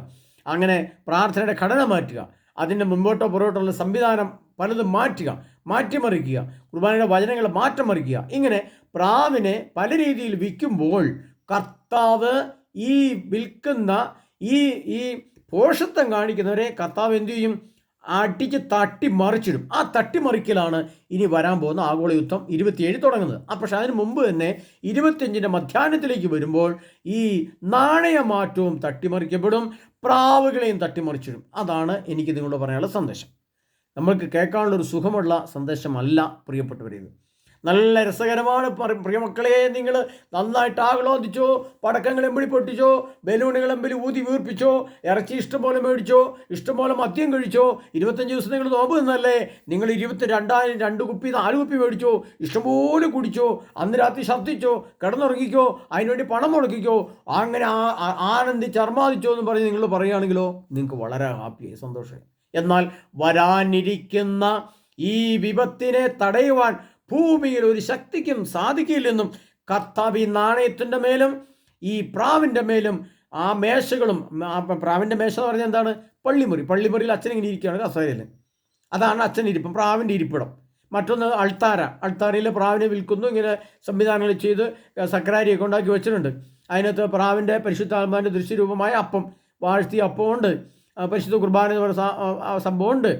അങ്ങനെ പ്രാർത്ഥനയുടെ ഘടന മാറ്റുക, അതിൻ്റെ മുമ്പോട്ടോ പുറകോട്ടുള്ള സംവിധാനം പലതും മാറ്റിമറിക്കുക, കുർബാനയുടെ വചനങ്ങൾ മാറ്റം മറിക്കുക. ഇങ്ങനെ പ്രാവിനെ പല രീതിയിൽ വിൽക്കുമ്പോൾ കർത്താവ് ഈ വിൽക്കുന്ന ഈ പോഷത്വം കാണിക്കുന്നവരെ കർത്താവ് എന്തു ചെയ്യും? അടിച്ച് തട്ടിമറിച്ചിടും. ആ തട്ടിമറിക്കലാണ് ഇനി വരാൻ പോകുന്ന ആഗോള യുദ്ധം 27 തുടങ്ങുന്നത്. പക്ഷെ അതിന് മുമ്പ് തന്നെ 25 മധ്യാഹ്നത്തിലേക്ക് വരുമ്പോൾ ഈ നാണയമാറ്റവും തട്ടിമറിക്കപ്പെടും, പ്രാവുകളെയും തട്ടിമറിച്ചിടും. അതാണ് എനിക്ക് നിങ്ങളോട് പറയാനുള്ള സന്ദേശം. നമ്മൾക്ക് കേൾക്കാനുള്ളൊരു സുഖമുള്ള സന്ദേശമല്ല പ്രിയപ്പെട്ടവരേത്. നല്ല രസകരമാണ്. പ്രിയമക്കളെ, നിങ്ങൾ നന്നായിട്ട് ആഹ്ലാദിച്ചോ, പടക്കങ്ങൾ എമ്പിളി പൊട്ടിച്ചോ, ബലൂണുകൾ എമ്പിളി ഊതി വീർപ്പിച്ചോ, ഇറച്ചി ഇഷ്ടംപോലെ മേടിച്ചോ, ഇഷ്ടംപോലെ മദ്യം കഴിച്ചോ. 25 ദിവസം നിങ്ങൾ നോമ്പ് നിന്നല്ലേ, നിങ്ങൾ 22,000 2 കുപ്പി 4 കുപ്പി മേടിച്ചോ, ഇഷ്ടംപോലെ കുടിച്ചോ, അന്ന് രാത്രി ശബ്ദിച്ചോ, കിടന്നുറങ്ങിക്കോ, അതിനുവേണ്ടി പണം മുടക്കിക്കോ, അങ്ങനെ ആനന്ദിച്ച് അർമാദിച്ചോ എന്ന് പറഞ്ഞ് നിങ്ങൾ പറയുകയാണെങ്കിലോ നിങ്ങൾക്ക് വളരെ ഹാപ്പിയായി, സന്തോഷമായി. എന്നാൽ വരാനിരിക്കുന്ന ഈ വിപത്തിനെ തടയുവാൻ ഭൂമിയിൽ ഒരു ശക്തിക്കും സാധിക്കില്ലെന്നും കർത്താവ് ഈ നാണയത്തിൻ്റെ മേലും ഈ പ്രാവിൻ്റെ മേലും ആ മേശകളും, പ്രാവിൻ്റെ മേശ എന്ന് പറഞ്ഞാൽ എന്താണ്? പള്ളിമുറിയിൽ അച്ഛനിങ്ങനെ ഇരിക്കുകയാണ് കസേരയിൽ, അതാണ് അച്ഛനിരിപ്പം, പ്രാവിൻ്റെ ഇരിപ്പിടം. മറ്റൊന്ന് അൾത്താരയിൽ പ്രാവിനെ വിൽക്കുന്നു. ഇങ്ങനെ സംവിധാനങ്ങൾ ചെയ്ത് സക്രാരിയൊക്കെ ഉണ്ടാക്കി വെച്ചിട്ടുണ്ട്. അതിനകത്ത് പ്രാവിൻ്റെ പരിശുദ്ധാത്മാവിൻ്റെ ദൃശ്യരൂപമായ അപ്പം, വാഴ്ത്തിയ അപ്പമുണ്ട്, പരിശുദ്ധ കുർബാന എന്ന് പറയുന്ന സംഭവമുണ്ട്.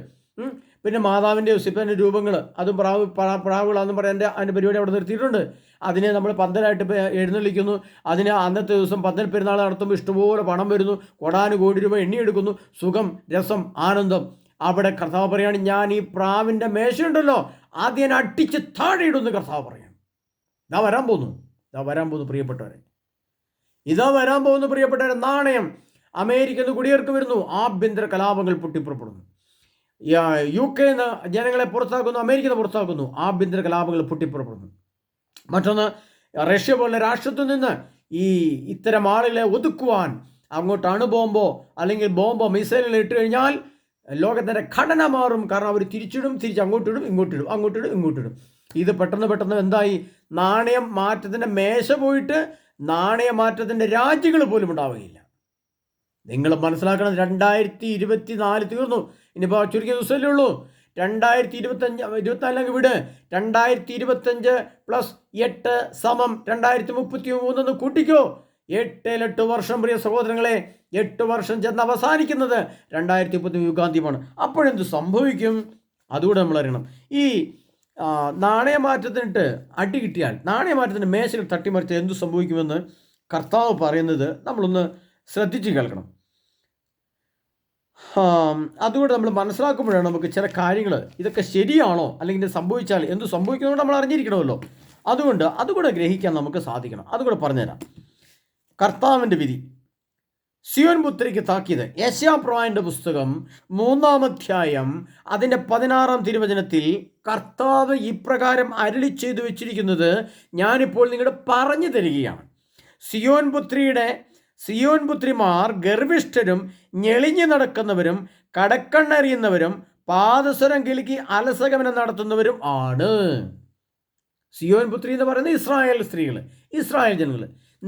പിന്നെ മാതാവിൻ്റെ യോസേപ്പിൻ്റെ രൂപങ്ങൾ, അതും പ്രാവുകളാണെന്ന് പറയാൻ അതിൻ്റെ പരിപാടി അവിടെ നിർത്തിയിട്ടുണ്ട്. അതിനെ നമ്മൾ പന്തലായിട്ട് എഴുന്നള്ളിക്കുന്നു. അതിന് അന്നത്തെ ദിവസം പന്തൽ പെരുന്നാൾ നടത്തുമ്പോൾ ഇഷ്ടംപോലെ പണം വരുന്നു, കോടാനുകോടി രൂപ എണ്ണിയെടുക്കുന്നു. സുഖം, രസം, ആനന്ദം. അവിടെ കർത്താവ് പറയാണ്, ഞാൻ ഈ പ്രാവിൻ്റെ മേശയുണ്ടല്ലോ ആദ്യം ഞാൻ അടിച്ച് താഴെ ഇടുന്നു കർത്താവ് പറയാണ്. ഇതാ വരാൻ പോകുന്നു പ്രിയപ്പെട്ടവരെ, നാണയം അമേരിക്കയിൽ നിന്ന് കുടിയേർക്ക് വരുന്നു, ആഭ്യന്തര കലാപങ്ങൾ പൊട്ടിപ്പുറപ്പെടുന്നു. UK ജനങ്ങളെ പുറത്താക്കുന്നു, അമേരിക്കയെ പുറത്താക്കുന്നു, ആഭ്യന്തര കലാപങ്ങൾ പൊട്ടിപ്പുറപ്പെടുന്നു. മറ്റൊന്ന്, റഷ്യ പോലുള്ള രാഷ്ട്രത്തിൽ നിന്ന് ഇത്തരം ആളുകളെ ഒതുക്കുവാൻ അങ്ങോട്ട് അണുബോംബോ അല്ലെങ്കിൽ ബോംബോ മിസൈലുകൾ ഇട്ട് കഴിഞ്ഞാൽ ലോകത്തിൻ്റെ ഘടന മാറും. കാരണം അവർ തിരിച്ച് അങ്ങോട്ടിടും. ഇത് പെട്ടെന്ന് എന്തായി? നാണയം മാറ്റത്തിൻ്റെ മേശ പോയിട്ട് നാണയമാറ്റത്തിൻ്റെ രാജ്യങ്ങൾ പോലും ഉണ്ടാവുകയില്ല. നിങ്ങൾ മനസ്സിലാക്കണം, 2024 തീർന്നു, ഇനിയിപ്പോൾ ചുരുക്കിയ ദിവസമല്ലേ ഉള്ളൂ. 2024 വിട്, 2025 + 8 = 2033 കൂട്ടിക്കോ. 8 വർഷം പ്രിയ സഹോദരങ്ങളെ, 8 വർഷം ചെന്ന് അവസാനിക്കുന്നത് 2030 യുഗാന്ത്യമാണ്. അപ്പോഴെന്ത് സംഭവിക്കും? അതുകൂടെ നമ്മൾ അറിയണം. ഈ നാണയമാറ്റത്തിനിട്ട് അടി കിട്ടിയാൽ, നാണയമാറ്റത്തിൻ്റെ മേശകൾ തട്ടിമറിച്ച് എന്തു സംഭവിക്കുമെന്ന് കർത്താവ് പറയുന്നത് നമ്മളൊന്ന് ശ്രദ്ധിച്ച് കേൾക്കണം. അതുകൊണ്ട് നമ്മൾ മനസ്സിലാക്കുമ്പോഴാണ് നമുക്ക് ചില കാര്യങ്ങൾ ഇതൊക്കെ ശരിയാണോ, അല്ലെങ്കിൽ സംഭവിച്ചാൽ എന്ത് സംഭവിക്കുന്നതുകൊണ്ട് നമ്മൾ അറിഞ്ഞിരിക്കണമല്ലോ. അതുകൂടെ ഗ്രഹിക്കാൻ നമുക്ക് സാധിക്കണം. അതുകൂടെ പറഞ്ഞുതരാം. കർത്താവിൻ്റെ വിധി, സിയോൻ പുത്രിക്ക് താക്കീത്. യെശയ്യാപ്രവാചകന്റെ പുസ്തകം 3-ാം അധ്യായം അതിൻ്റെ 16-ാം തിരുവചനത്തിൽ കർത്താവ് ഇപ്രകാരം അരുളി ചെയ്തു വെച്ചിരിക്കുന്നത് ഞാനിപ്പോൾ നിങ്ങളുടെ പറഞ്ഞു തരികയാണ്. സിയോൻ പുത്രിമാർ ഗർവിഷ്ഠരും ഞെളിഞ്ഞു നടക്കുന്നവരും കടക്കണ്ണെറിയുന്നവരും പാദസ്വരം കിലുക്കി അലസഗമനം നടത്തുന്നവരും ആണ്. സിയോൻ പുത്രി എന്ന് പറയുന്നത് ഇസ്രായേൽ സ്ത്രീകൾ, ഇസ്രായേൽ ജനങ്ങൾ.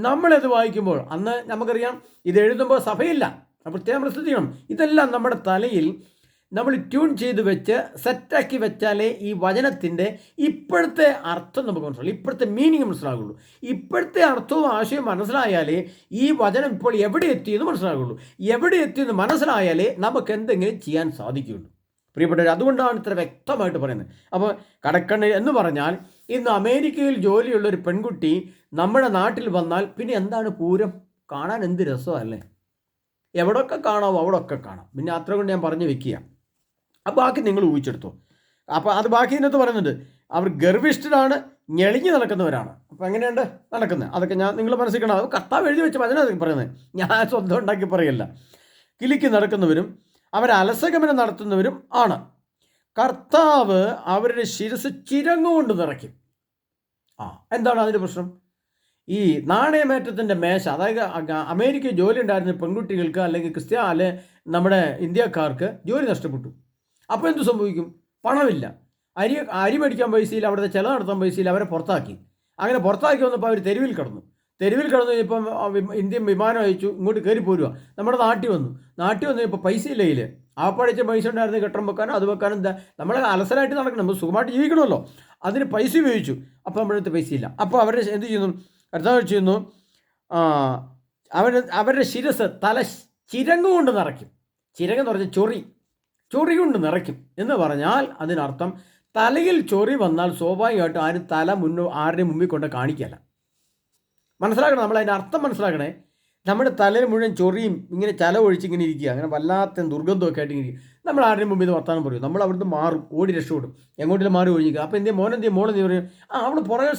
നമ്മളത് വായിക്കുമ്പോൾ അന്ന് നമുക്കറിയാം, ഇത് എഴുതുമ്പോൾ സഭയില്ല, പ്രത്യേകം ശ്രദ്ധിക്കണം. ഇതെല്ലാം നമ്മുടെ തലയിൽ നമ്മൾ ട്യൂൺ ചെയ്ത് വെച്ച് സെറ്റാക്കി വെച്ചാലേ ഈ വചനത്തിൻ്റെ ഇപ്പോഴത്തെ അർത്ഥം നമുക്ക് മനസ്സിലാവും, ഇപ്പോഴത്തെ മീനിങ് മനസ്സിലാകുള്ളൂ. ഇപ്പോഴത്തെ അർത്ഥവും ആശയവും മനസ്സിലായാലേ ഈ വചനം ഇപ്പോൾ എവിടെ എത്തിയെന്ന് മനസ്സിലാകുള്ളൂ. എവിടെ എത്തിയെന്ന് മനസ്സിലായാലേ നമുക്ക് എന്തെങ്കിലും ചെയ്യാൻ സാധിക്കുകയുള്ളൂ പ്രിയപ്പെട്ടവർ. അതുകൊണ്ടാണ് ഇത്ര വ്യക്തമായിട്ട് പറയുന്നത്. അപ്പോൾ കടക്കണ്ണ് എന്ന് പറഞ്ഞാൽ, ഇന്ന് അമേരിക്കയിൽ ജോലിയുള്ള ഒരു പെൺകുട്ടി നമ്മുടെ നാട്ടിൽ വന്നാൽ പിന്നെ എന്താണ് പൂരം കാണാൻ? എന്ത് രസമല്ലേ! എവിടെയൊക്കെ കാണാമോ അവിടെയൊക്കെ കാണാം. പിന്നെ അത്ര കൊണ്ട് ഞാൻ പറഞ്ഞു വെക്കുക. അപ്പോൾ ബാക്കി നിങ്ങൾ ഊഹിച്ചെടുത്തോ. അപ്പോൾ അത് ബാക്കി ഇതിനകത്ത് പറയുന്നുണ്ട്, അവർ ഗർവിഷ്ഠരാണ്, ഞെളിഞ്ഞ് നടക്കുന്നവരാണ്. അപ്പോൾ എങ്ങനെയുണ്ട് നടക്കുന്നത്? അതൊക്കെ നിങ്ങൾ മനസ്സിലാക്കണം. അത് കർത്താവ് എഴുതി വെച്ച വചനം പറയുന്നത്, ഞാൻ സ്വന്തം ഉണ്ടാക്കി പറയല്ല. കിലുക്കി നടക്കുന്നവരും അവർ അലസഗമനം നടത്തുന്നവരും ആണ്. കർത്താവ് അവരുടെ ശിരസ് ചിരങ്ങുകൊണ്ട് നിറയ്ക്കും. എന്താണ് അതിൻ്റെ പ്രശ്നം? ഈ നാണയമേറ്റത്തിൻ്റെ മേശ, അതായത് അമേരിക്കയിൽ ജോലി ഉണ്ടായിരുന്ന പെൺകുട്ടികൾക്ക് അല്ലെങ്കിൽ അല്ലെ നമ്മുടെ ഇന്ത്യക്കാർക്ക് ജോലി നഷ്ടപ്പെട്ടു. അപ്പോൾ എന്ത് സംഭവിക്കും? പണമില്ല, അരി മേടിക്കാൻ പൈസയില്ല, അവിടുത്തെ ചിലവ് നടത്താൻ പൈസയില്ല, അവരെ പുറത്താക്കി. അങ്ങനെ പുറത്താക്കി വന്നപ്പോൾ അവർ തെരുവിൽ കിടന്നു ഇപ്പം ഇന്ത്യൻ വിമാനം അയച്ചു, ഇങ്ങോട്ട് കയറി പോരുക. നമ്മുടെ നാട്ടിൽ വന്നു ഇപ്പോൾ പൈസ ഇല്ല കയ്യിൽ. ആ പഠിച്ച പൈസ ഉണ്ടായിരുന്നു കെട്ടം വെക്കാനോ അത് വെക്കാനോ. എന്താ, നമ്മൾ അലസരായിട്ട് നടക്കണം, നമ്മൾ സുഖമായിട്ട് ജീവിക്കണമല്ലോ, അതിന് പൈസ ഉപയോഗിച്ചു. അപ്പോൾ നമ്മുടെ അടുത്ത് പൈസ ഇല്ല. അപ്പോൾ അവർ എന്ത് ചെയ്യുന്നു? കർത്താവ് ചെയ്യുന്നു, അവരുടെ ശിരസ് തല ചിരങ്ങ് കൊണ്ട് നിറയ്ക്കും. ചിരങ്ങെന്ന് പറഞ്ഞാൽ ചൊറി കൊണ്ട് നിറയ്ക്കും എന്ന് പറഞ്ഞാൽ അതിനർത്ഥം തലയിൽ ചൊറി വന്നാൽ സ്വാഭാവികമായിട്ടും ആരും തല ആരുടെയും മുമ്പിൽ കൊണ്ട് കാണിക്കല്ല. മനസ്സിലാക്കണം, നമ്മളതിൻ്റെ അർത്ഥം മനസ്സിലാക്കണേ. നമ്മുടെ തലയിൽ മുഴുവൻ ചൊറിയും ഇങ്ങനെ ചല ഒഴിച്ചിങ്ങനെ ഇരിക്കുക, അങ്ങനെ വല്ലാത്ത ദുർഗന്ധമൊക്കെ ആയിട്ട് ഇരിക്കുക. നമ്മൾ ആരുടെയും മുമ്പിൽ നിന്ന് വർത്താനം പറയും, നമ്മൾ അവിടുന്ന് മാറും, ഓടി രക്ഷപ്പെടും, എങ്ങോട്ടെങ്കിലും മാറി ഒഴിഞ്ഞിക്കുക. അപ്പോൾ എന്തെങ്കിലും മോളെന്തെങ്കിലും പറയും, അവൾ പുറകെ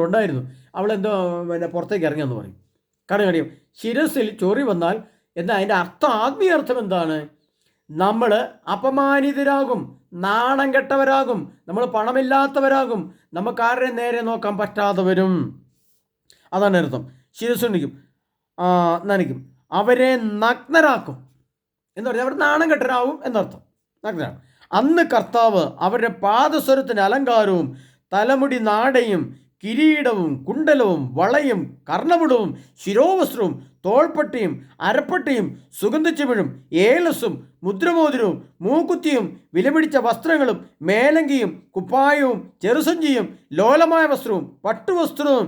ഉണ്ടായിരുന്നു, അവളെന്തോ പുറത്തേക്ക് ഇറങ്ങിയെന്ന് പറയും. കടിയും ശിരസിൽ ചൊറി വന്നാൽ എന്നാൽ അതിൻ്റെ അർത്ഥം, ആത്മീയ അർത്ഥം എന്താണ്? നമ്മൾ അപമാനിതരാകും, നാണം കെട്ടവരാകും, നമ്മൾ പണമില്ലാത്തവരാകും, നമുക്ക് ആരുടെയും നേരെ നോക്കാൻ പറ്റാതെ വരും. അതാണ് അർത്ഥം. ശിരസുണ്ടിക്കും നനയ്ക്കും, അവരെ നഗ്നരാക്കും എന്ന് പറഞ്ഞാൽ അവർ നാണം കെട്ടരാകും എന്നർത്ഥം. നഗ്നരാകും. അന്ന് കർത്താവ് അവരുടെ പാദസ്വരത്തിന് അലങ്കാരവും തലമുടി നാടയും കിരീടവും കുണ്ടലവും വളയും കർണപുടവും ശിരോവസ്ത്രവും തോൾപ്പട്ടിയും അരപ്പട്ടിയും സുഗന്ധച്ചിമിഴും ഏലസും മുദ്രമോതിരവും മൂക്കുത്തിയും വിലപിടിച്ച വസ്ത്രങ്ങളും മേലങ്കിയും കുപ്പായവും ചെറുസഞ്ചിയും ലോലമായ വസ്ത്രവും പട്ടുവസ്ത്രവും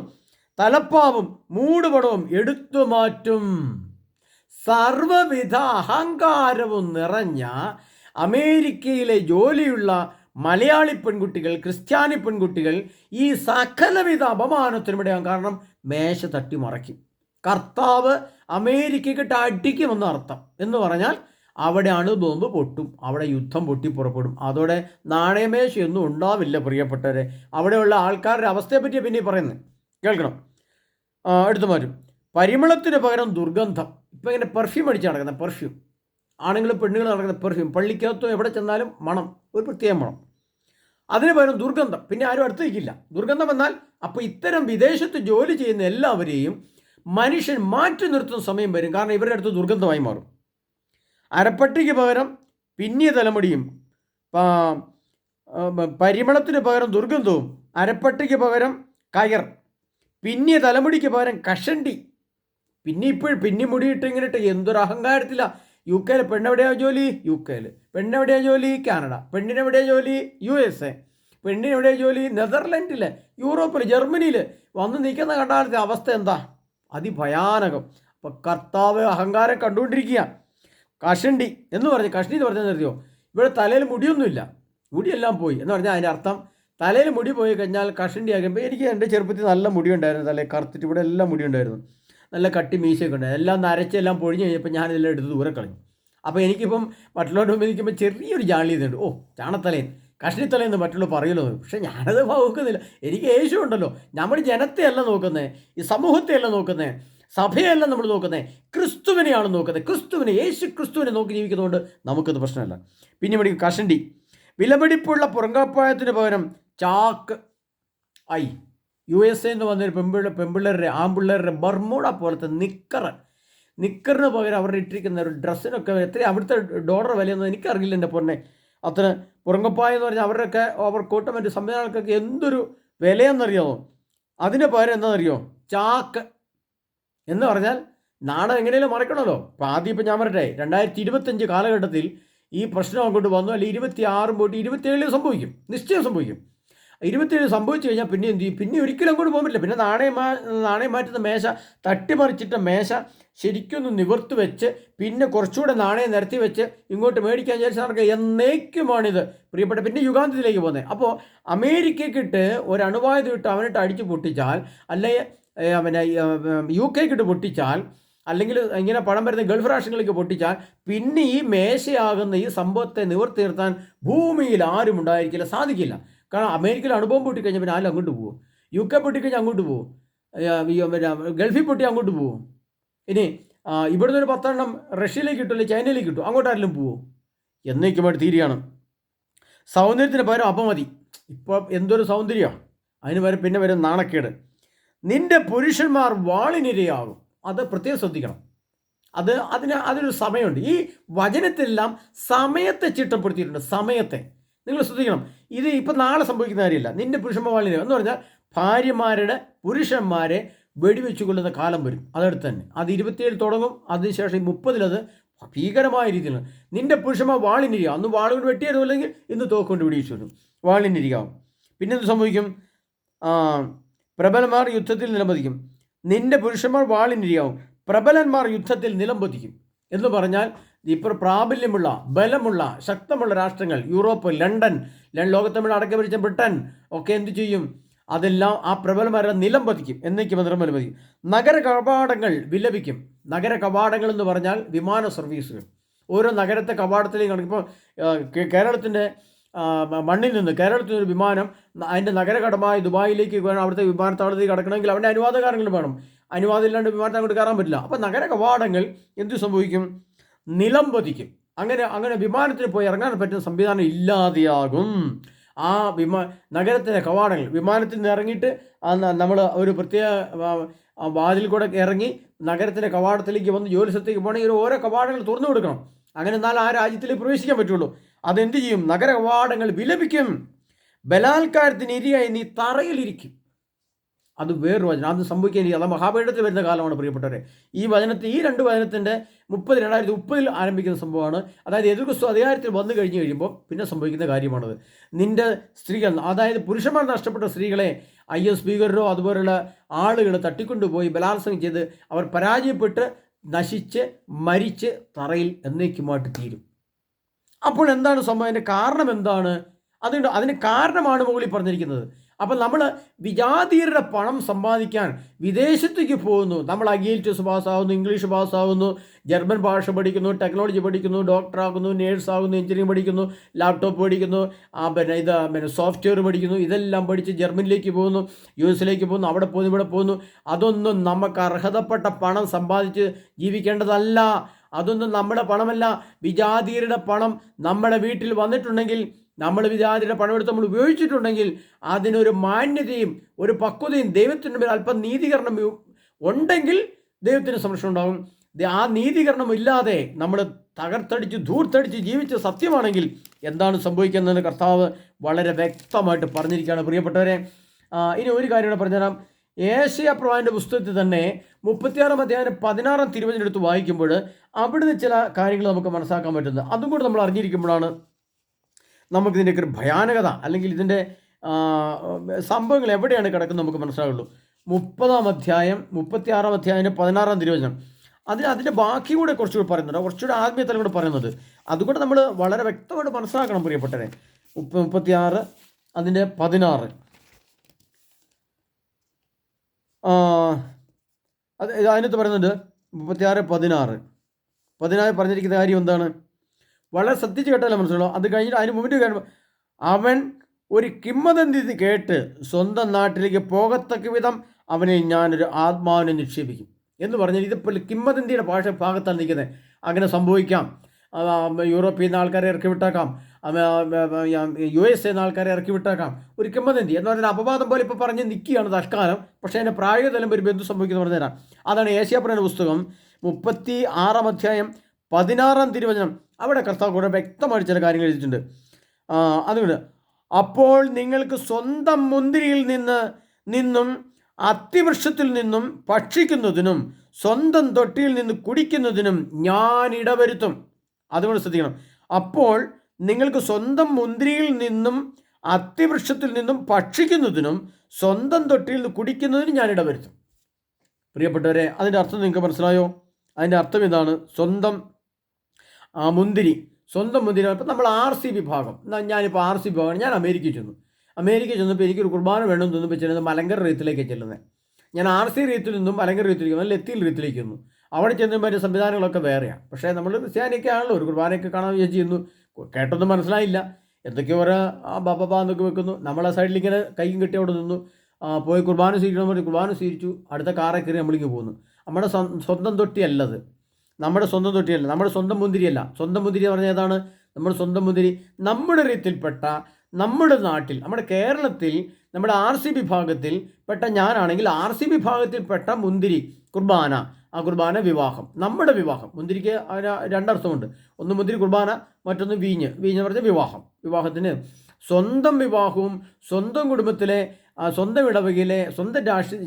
തലപ്പാവും മൂടുപടവും എടുത്തു മാറ്റും. സർവവിധ അഹങ്കാരവും നിറഞ്ഞ അമേരിക്കയിലെ ജോലിയുള്ള മലയാളി പെൺകുട്ടികൾ, ക്രിസ്ത്യാനി പെൺകുട്ടികൾ ഈ സകലവിധ അപമാനത്തിനുമിടയാകും. കാരണം മേശ തട്ടിമറയ്ക്കും. കർത്താവ് അമേരിക്കയ്ക്കിട്ട് അടിക്കുമെന്ന് അർത്ഥം. എന്ന് പറഞ്ഞാൽ അവിടെ അണുബോംബ് പൊട്ടും, അവിടെ യുദ്ധം പൊട്ടിപ്പുറപ്പെടും. അതോടെ നാണയമേശയൊന്നും ഉണ്ടാവില്ല പ്രിയപ്പെട്ടവരെ. അവിടെയുള്ള ആൾക്കാരുടെ അവസ്ഥയെപ്പറ്റി പിന്നെ പറയുന്നത് കേൾക്കണം. എടുത്തു മാറ്റും. പരിമളത്തിന് പകരം ദുർഗന്ധം. ഇപ്പം ഇങ്ങനെ പെർഫ്യൂം അടിച്ച് നടക്കുന്ന പെർഫ്യൂം, ആണുങ്ങളും പെണ്ണുങ്ങളും നടക്കുന്ന പെർഫ്യൂം, പള്ളിക്കകത്തും എവിടെ ചെന്നാലും മണം, ഒരു പ്രത്യേക മണം. അതിന് പകരം ദുർഗന്ധം. പിന്നെ ആരും അടുത്ത് വയ്ക്കില്ല. ദുർഗന്ധം എന്നാൽ അപ്പോൾ ഇത്തരം വിദേശത്ത് ജോലി ചെയ്യുന്ന എല്ലാവരെയും മനുഷ്യൻ മാറ്റി നിർത്തുന്ന സമയം വരും. കാരണം ഇവരുടെ അടുത്ത് ദുർഗന്ധമായി മാറും. അരപ്പട്ടിക്ക് പകരം പിന്നിയ തലമുടിയും, പരിമളത്തിന് പകരം ദുർഗന്ധവും, അരപ്പട്ടിക്ക് പകരം കയർ, പിന്നിയ തലമുടിക്ക് പകരം കഷണ്ടി. പിന്നെ മുടിയിട്ട് ഇങ്ങനെ ഇട്ട് എന്തൊരു അഹങ്കാരത്തില്ല. UK പെണ്ണെവിടെയാണ് ജോലി? UK. പെണ്ണെവിടെയാണ് ജോലി? കാനഡ. പെണ്ണിനെവിടെയാണ് ജോലി? USA. പെണ്ണിനെവിടെയാണ് ജോലി? നെതർലൻഡിൽ, യൂറോപ്പിൽ, ജർമ്മനിയിൽ വന്ന് നിൽക്കുന്ന കണ്ടാലത്തെ അവസ്ഥ എന്താ? അതിഭയാനകം. അപ്പോൾ കർത്താവ് അഹങ്കാരം കണ്ടുകൊണ്ടിരിക്കുക. കഷണ്ടി എന്ന് പറഞ്ഞ്, കഷണ്ടി എന്ന് പറഞ്ഞാൽ നിർത്തിയോ, ഇവിടെ തലയിൽ മുടിയൊന്നുമില്ല, മുടിയെല്ലാം പോയി എന്ന് പറഞ്ഞാൽ അതിൻ്റെ അർത്ഥം തലയിൽ മുടി പോയി കഴിഞ്ഞാൽ കഷണ്ടി ആകുമ്പോൾ. എനിക്ക് എൻ്റെ ചെറുപ്പത്തിൽ നല്ല മുടി ഉണ്ടായിരുന്നു, തലയിൽ കറുത്തിട്ട് ഇവിടെ എല്ലാം മുടി ഉണ്ടായിരുന്നു, നല്ല കട്ടി മീശയൊക്കെ ഉണ്ടായിരുന്നു. എല്ലാം നരച്ചെല്ലാം പൊഴിഞ്ഞ് കഴിഞ്ഞപ്പോൾ ഞാനിതെല്ലാം എടുത്ത് ദൂരെ കളഞ്ഞു. അപ്പോൾ എനിക്കിപ്പം മറ്റുള്ളവരുടെ മുമ്പ് നിൽക്കുമ്പോൾ ചെറിയൊരു ജാളി ഇതുണ്ട്. ചാണത്തലേൻ, കഷ്ണിത്തലേന്ന് മറ്റുള്ളവർ പറയുമല്ലോ. പക്ഷേ ഞാനത് നോക്കുന്നില്ല. എനിക്ക് യേശു ഉണ്ടല്ലോ. നമ്മൾ ജനത്തെയല്ല നോക്കുന്നത്, ഈ സമൂഹത്തെയല്ല നോക്കുന്നത്, സഭയല്ല നമ്മൾ നോക്കുന്നത്, ക്രിസ്തുവിനെയാണ് നോക്കുന്നത്. ക്രിസ്തുവിനെ, യേശു ക്രിസ്തുവിനെ നോക്കി ജീവിക്കുന്നതുകൊണ്ട് നമുക്കത് പ്രശ്നമല്ല. പിന്നെ ഇവിടെ കഷണ്ടി. വിലപിടിപ്പുള്ള പുറങ്കാപ്പായത്തിന് പകരം ചാക്ക്. USA എന്ന് വന്നൊരു പെൺപിള്ളേരുടെ ആൺപിള്ളേരുടെ ബർമൂഡ പോലത്തെ നിക്കറിന് പകരം അവരുടെ ഇട്ടിരിക്കുന്ന ഒരു ഡ്രസ്സിനൊക്കെ എത്ര അവിടുത്തെ ഡോളർ വിലയൊന്നും എനിക്കറിയില്ല എൻ്റെ പൊന്നെ. അത്ര പുറങ്കപ്പായ എന്ന് പറഞ്ഞാൽ അവരുടെയൊക്കെ ഓവർ കോട്ടും മറ്റ് സംവിധാനങ്ങൾക്കൊക്കെ എന്തൊരു വിലയെന്നറിയാമോ? അതിന് പകരം എന്താണെന്നറിയോ? ചാക്ക് എന്ന് പറഞ്ഞാൽ നാണം എങ്ങനെയും മറക്കണമല്ലോ. അപ്പോൾ ആദ്യം ഇപ്പം ഞാൻ പറയട്ടെ, 2025 കാലഘട്ടത്തിൽ ഈ പ്രശ്നം അങ്ങോട്ട് വന്നു. അല്ലെങ്കിൽ 26 പോയിട്ട് 27 സംഭവിക്കും, നിശ്ചയം സംഭവിക്കും. 27 സംഭവിച്ചു കഴിഞ്ഞാൽ പിന്നെ എന്ത് ചെയ്യും? പിന്നെ ഒരിക്കലും അങ്ങോട്ട് പോകാൻ പറ്റില്ല. പിന്നെ നാണയം മാറ്റുന്ന മേശ തട്ടിമറിച്ചിട്ട മേശ ശരിക്കൊന്ന് നിവർത്തി വെച്ച് പിന്നെ കുറച്ചുകൂടെ നാണയം നിരത്തി വെച്ച് ഇങ്ങോട്ട് മേടിക്കാൻ വിചാരിച്ചാൽ നടക്കുക. എന്നേക്കുമാണിത് പ്രിയപ്പെട്ട. പിന്നെ യുഗാന്തത്തിലേക്ക് പോകുന്നത്. അപ്പോൾ അമേരിക്കയ്ക്കിട്ട് ഒരു അണുവായുധം ഇട്ട് അവനിട്ട് അടിച്ച് പൊട്ടിച്ചാൽ, അല്ലെങ്കിൽ പിന്നെ UK പൊട്ടിച്ചാൽ, അല്ലെങ്കിൽ ഇങ്ങനെ പണം വരുന്ന ഗൾഫ് രാഷ്ട്രങ്ങളിലേക്ക് പൊട്ടിച്ചാൽ, പിന്നെ ഈ മേശയാകുന്ന ഈ സംഭവത്തെ നിവർത്തി നിർത്താൻ ഭൂമിയിൽ ആരും ഉണ്ടായിരിക്കില്ല, സാധിക്കില്ല. കാരണം അമേരിക്കയിൽ അണുബോംബ് പൊട്ടിക്കഴിഞ്ഞാൽ പിന്നെ ആരും അങ്ങോട്ട് പോകും. UK പൊട്ടിക്കഴിഞ്ഞാൽ അങ്ങോട്ട് പോകും. ഗൾഫിൽ പൊട്ടി അങ്ങോട്ട് പോകും. ഇനി ഇവിടുന്ന് ഒരു 10 എണ്ണം റഷ്യയിലേക്ക് കിട്ടും, അല്ലെങ്കിൽ ചൈനയിലേക്ക് കിട്ടും, അങ്ങോട്ട് ആരെങ്കിലും പോകും. എന്നേക്കുമായിട്ട് തീരുകയാണ്. സൗന്ദര്യത്തിന് പകരം അപമതി. ഇപ്പോൾ എന്തൊരു സൗന്ദര്യമാണ്. അതിന് വരെ പിന്നെ വരും നാണക്കേട്. നിന്റെ പുരുഷന്മാർ വാളിനിരയാകും. അത് പ്രത്യേകം ശ്രദ്ധിക്കണം. അതിനൊരു സമയമുണ്ട്. ഈ വചനത്തിലെല്ലാം സമയത്തെ ചിട്ടപ്പെടുത്തിയിട്ടുണ്ട്. സമയത്തെ നിങ്ങൾ ശ്രദ്ധിക്കണം. ഇത് ഇപ്പം നാളെ സംഭവിക്കുന്ന കാര്യമില്ല. നിന്റെ പുരുഷന്മാർ വാളിനിര എന്ന് പറഞ്ഞാൽ ഭാര്യമാരുടെ പുരുഷന്മാരെ വെടിവെച്ചു കൊള്ളുന്ന കാലം വരും. അതടുത്ത് തന്നെ. അത് 27 തുടങ്ങും. അതിനുശേഷം 30 അത് ഭീകരമായ രീതിയിലാണ്. നിന്റെ പുരുഷന്മാർ വാളിനിരിക്കുക. അന്ന് വാളുകൊണ്ട് വെട്ടിയതുമില്ലെങ്കിൽ ഇന്ന് തോക്കുകൊണ്ട് വെടിവെച്ചു വരും. വാളിനിരിക്കാവും. പിന്നെ എന്ത് സംഭവിക്കും? പ്രബലന്മാർ യുദ്ധത്തിൽ നിലംപതിക്കും. നിന്റെ പുരുഷന്മാർ വാളിനിരിയാവും, പ്രബലന്മാർ യുദ്ധത്തിൽ നിലംപതിക്കും. എന്ന് പറഞ്ഞാൽ ഇപ്പോൾ പ്രാബല്യമുള്ള, ബലമുള്ള, ശക്തമുള്ള രാഷ്ട്രങ്ങൾ, യൂറോപ്പ്, ലണ്ടൻ, ലോകത്തമിഴ് അടക്കി ഭരിച്ച ബ്രിട്ടൻ ഒക്കെ എന്ത് ചെയ്യും? അതെല്ലാം ആ പ്രബലന്മാരെ നിലംപതിക്കും. എന്നേക്കും നിലംപതിക്കും. നഗര കവാടങ്ങൾ വിലപിക്കും. നഗര കവാടങ്ങൾ എന്ന് പറഞ്ഞാൽ വിമാന സർവീസുകൾ. ഓരോ നഗരത്തെ കവാടത്തിലേക്ക് കണക്കിപ്പോൾ കേരളത്തിൻ്റെ മണ്ണിൽ നിന്ന് കേരളത്തിൽ ഒരു വിമാനം അതിൻ്റെ നഗരകടമായ ദുബായിലേക്ക് വേണം, അവിടുത്തെ വിമാനത്താവളത്തിലേക്ക് കടക്കണമെങ്കിൽ അവൻ്റെ അനുവാദകാരങ്ങൾ വേണം. അനുവാദം ഇല്ലാണ്ട് വിമാനത്തിൽ അങ്ങോട്ട് കയറാൻ പറ്റില്ല. അപ്പോൾ നഗര കവാടങ്ങൾ എന്ത് സംഭവിക്കും? നിലംപതിക്കും. അങ്ങനെ വിമാനത്തിന് പോയി ഇറങ്ങാൻ പറ്റുന്ന സംവിധാനം ഇല്ലാതെയാകും. ആ നഗരത്തിൻ്റെ കവാടങ്ങൾ, വിമാനത്തിൽ നിന്ന് ഇറങ്ങിയിട്ട് നമ്മൾ ഒരു പ്രത്യേക വാതിൽ കൂടെ ഇറങ്ങി നഗരത്തിൻ്റെ കവാടത്തിലേക്ക് വന്ന് ജോലി സ്ഥലത്തേക്ക് പോകണമെങ്കിൽ ഓരോ കവാടങ്ങൾ തുറന്നു കൊടുക്കണം. അങ്ങനെ എന്നാൽ ആ രാജ്യത്തിലേക്ക് പ്രവേശിക്കാൻ പറ്റുള്ളൂ. അതെന്ത് ചെയ്യും? നഗര കവാടങ്ങൾ വിലപിക്കും. ബലാത്കാരത്തിന് ഇരയായി നീ തറയിലിരിക്കും. അത് വേറൊരു വചനം. അത് സംഭവിക്കാൻ അത് മഹാഭാരതത്തിൽ വരുന്ന കാലമാണ് പ്രിയപ്പെട്ടവരെ. ഈ രണ്ട് വചനത്തിൻ്റെ 2030 ആരംഭിക്കുന്ന സംഭവമാണ്. അതായത് എതിർക്രിസ്തു അധികാരത്തിൽ വന്നു കഴിയുമ്പോൾ പിന്നെ സംഭവിക്കുന്ന കാര്യമാണത്. നിന്റെ സ്ത്രീകൾ, അതായത് പുരുഷന്മാർ നഷ്ടപ്പെട്ട സ്ത്രീകളെ IS ഭീകരരോ അതുപോലുള്ള ആളുകൾ തട്ടിക്കൊണ്ടുപോയി ബലാത്സംഗം ചെയ്ത് അവർ പരാജയപ്പെട്ട് നശിച്ച് മരിച്ച് തറയിൽ എന്നേക്കുമായിട്ട് തീരും. അപ്പോൾ എന്താണ് സംഭവം? അതിൻ്റെ കാരണം എന്താണ്? അതിന് കാരണമാണ് മുകളിൽ പറഞ്ഞിരിക്കുന്നത്. അപ്പം നമ്മൾ വിജാതീയരുടെ പണം സമ്പാദിക്കാൻ വിദേശത്തേക്ക് പോകുന്നു. നമ്മൾ IELTS പാസ്സാവുന്നു, ഇംഗ്ലീഷ് പാസ്സാവുന്നു, ജർമ്മൻ ഭാഷ പഠിക്കുന്നു, ടെക്നോളജി പഠിക്കുന്നു, ഡോക്ടറാകുന്നു, നേഴ്സാകുന്നു, എഞ്ചിനീയറിംഗ് പഠിക്കുന്നു, ലാപ്ടോപ്പ് പഠിക്കുന്നു, സോഫ്റ്റ്വെയർ പഠിക്കുന്നു. ഇതെല്ലാം പഠിച്ച് ജർമ്മനിലേക്ക് പോകുന്നു, US പോകുന്നു, അവിടെ പോകുന്നു, ഇവിടെ പോകുന്നു. അതൊന്നും നമുക്ക് അർഹതപ്പെട്ട പണം സമ്പാദിച്ച് ജീവിക്കേണ്ടതല്ല. അതൊന്നും നമ്മുടെ പണമല്ല. വിജാതീയരുടെ പണം നമ്മുടെ വീട്ടിൽ വന്നിട്ടുണ്ടെങ്കിൽ, നമ്മൾ വിജാതിയുടെ പണമെടുത്ത് നമ്മൾ ഉപയോഗിച്ചിട്ടുണ്ടെങ്കിൽ അതിനൊരു മാന്യതയും ഒരു പക്വതയും ദൈവത്തിൻ്റെ മേൽ അല്പം നീതീകരണം ഉണ്ടെങ്കിൽ ദൈവത്തിന് സംരക്ഷണം ഉണ്ടാകും. ആ നീതീകരണം ഇല്ലാതെ നമ്മൾ തകർത്തടിച്ച് ധൂർത്തടിച്ച് ജീവിച്ച സത്യമാണെങ്കിൽ എന്താണ് സംഭവിക്കുന്നതെന്ന് കർത്താവ് വളരെ വ്യക്തമായിട്ട് പറഞ്ഞിരിക്കുകയാണ് പ്രിയപ്പെട്ടവരെ. ഇനി ഒരു കാര്യം പറഞ്ഞുതരാം. ഏശയ്യാ പ്രവാചകന്റെ പുസ്തകത്തിൽ തന്നെ 36 അധ്യായം 16 തിരുവചനം എടുത്ത് വായിക്കുമ്പോൾ അവിടുന്ന് ചില കാര്യങ്ങൾ നമുക്ക് മനസ്സിലാക്കാൻ പറ്റുന്നത്. അതും കൂടി നമ്മൾ അറിഞ്ഞിരിക്കുമ്പോഴാണ് നമുക്കിതിൻ്റെയൊക്കെ ഒരു ഭയാനകത അല്ലെങ്കിൽ ഇതിൻ്റെ സംഭവങ്ങൾ എവിടെയാണ് കിടക്കുന്നത് നമുക്ക് മനസ്സിലാവുള്ളൂ. 30 അധ്യായം 36 അധ്യായം 16 തിരുവചനം അതിൻ്റെ ബാക്കി കൂടെ കുറച്ചുകൂടി പറയുന്നുണ്ട്. കുറച്ചുകൂടി ആത്മീയതലം കൂടെ പറയുന്നത് അതുകൂടെ നമ്മൾ വളരെ വ്യക്തമായിട്ട് മനസ്സിലാക്കണം പ്രിയപ്പെട്ടവരെ. 36 അതിൻ്റെ 16 അതിനകത്ത് പറയുന്നുണ്ട്. 36:16 പറഞ്ഞിരിക്കുന്ന കാര്യം എന്താണ്? വളരെ ശ്രദ്ധിച്ച് കേട്ടാലേ മനസ്സിലാവും. അത് കഴിഞ്ഞിട്ട് അതിന് മുമ്പിൽ കാണുമ്പോൾ അവൻ ഒരു കിംവദന്തി കേട്ട് സ്വന്തം നാട്ടിലേക്ക് പോകത്തക്ക വിധം അവനെ ഞാനൊരു ആത്മാവിനെ നിക്ഷേപിക്കും എന്ന് പറഞ്ഞാൽ ഇതിപ്പോൾ കിംവദന്തിയുടെ ഭാഗത്താണ് നിൽക്കുന്നത്. അങ്ങനെ സംഭവിക്കാം. യൂറോപ്പിൽ നിന്ന് ആൾക്കാരെ ഇറക്കി വിട്ടേക്കാം, USA ആൾക്കാരെ ഇറക്കി വിട്ടേക്കാം. ഒരു കിംവദന്തി എന്ന് പറഞ്ഞാൽ അപവാദം പോലെ ഇപ്പോൾ പറഞ്ഞ് നിൽക്കുകയാണ് തൽക്കാലം. പക്ഷേ അതിൻ്റെ പ്രായോഗികതലം വരുമ്പോൾ എന്ത് സംഭവിക്കുന്നു പറഞ്ഞുതരാം. അതാണ് ഏശയ്യാ പ്രവാചകന്റെ പുസ്തകം 36 അധ്യായം 16 തിരുവചനം. അവിടെ കർത്താവ് കൂടെ വ്യക്തമായിട്ട് ചില കാര്യങ്ങൾ എഴുതിയിട്ടുണ്ട്. അതുകൊണ്ട് അപ്പോൾ നിങ്ങൾക്ക് സ്വന്തം മുന്തിരിയിൽ നിന്നും അത്തിവൃക്ഷത്തിൽ നിന്നും ഭക്ഷിക്കുന്നതിനും സ്വന്തം തൊട്ടിയിൽ നിന്ന് കുടിക്കുന്നതിനും ഞാൻ ഇടവരുത്തും. അതുകൊണ്ട് ശ്രദ്ധിക്കണം. അപ്പോൾ നിങ്ങൾക്ക് സ്വന്തം മുന്തിരിയിൽ നിന്നും അത്തിവൃക്ഷത്തിൽ നിന്നും ഭക്ഷിക്കുന്നതിനും സ്വന്തം തൊട്ടിയിൽ നിന്ന് കുടിക്കുന്നതിനും ഞാൻ ഇടവരുത്തും. പ്രിയപ്പെട്ടവരെ, അതിൻ്റെ അർത്ഥം നിങ്ങൾക്ക് മനസ്സിലായോ? അതിൻ്റെ അർത്ഥം ഇതാണ്. സ്വന്തം മുന്തിരി. ഇപ്പം നമ്മൾ RC വിഭാഗം, ഞാനിപ്പോൾ RC വിഭാഗമാണ്. ഞാൻ അമേരിക്കയിൽ ചെന്നപ്പോൾ എനിക്കൊരു കുർബാന വേണമെന്ന് തോന്നുമ്പോൾ ചെല്ലുന്നത് മലങ്കര റീത്തിലേക്കാണ് ചെല്ലുന്നത്. ഞാൻ RC റീത്തിൽ നിന്നും മലങ്കര റീത്തിലേക്ക് വന്നു, ലത്തീൻ റീത്തിലേക്ക് വന്നു. അവിടെ ചെന്നുമ്പോൾ അതിൻ്റെ സംവിധാനങ്ങളൊക്കെ വേറെയാണ്. പക്ഷേ നമ്മൾ ക്രിസ്ത്യാനിയൊക്കെ ആണല്ലോ, ഒരു കുർബാനയൊക്കെ കാണാൻ ചെയ്യുന്നു. കേട്ടൊന്നും മനസ്സിലായില്ല. എന്തൊക്കെയോ ഓരോ ബാബാ എന്നൊക്കെ വെക്കുന്നു. നമ്മളെ സൈഡിൽ ഇങ്ങനെ കൈയും കെട്ടി അവിടെ നിന്നു. പോയി കുർബാന സ്വീകരിക്കണം പറഞ്ഞ് കുർബാന സ്വീകരിച്ചു. അടുത്ത കാറെ കയറി നമ്മളിങ്ങ് പോകുന്നു. നമ്മുടെ സ്വന്തം തൊട്ടിയല്ലത്. നമ്മുടെ സ്വന്തം തൊട്ടിയല്ല, നമ്മുടെ സ്വന്തം മുന്തിരിയല്ല. സ്വന്തം മുന്തിരി എന്ന് പറഞ്ഞാൽ ഏതാണ്? നമ്മുടെ സ്വന്തം മുന്തിരി നമ്മുടെ റീത്തിൽപ്പെട്ട നമ്മുടെ നാട്ടിൽ, നമ്മുടെ കേരളത്തിൽ നമ്മുടെ RC വിഭാഗത്തിൽ പെട്ട ഞാനാണെങ്കിൽ RC വിഭാഗത്തിൽ പെട്ട മുന്തിരി കുർബാന, ആ കുർബാന വിവാഹം, നമ്മുടെ വിവാഹം. മുന്തിരിക്ക് രണ്ടർത്ഥമുണ്ട്. ഒന്ന് മുന്തിരി കുർബാന, മറ്റൊന്ന് വീഞ്ഞ്. വീഞ്ഞ് പറഞ്ഞാൽ വിവാഹം. വിവാഹത്തിന് സ്വന്തം വിവാഹവും സ്വന്തം കുടുംബത്തിലെ സ്വന്തം ഇടവകയിലെ സ്വന്തം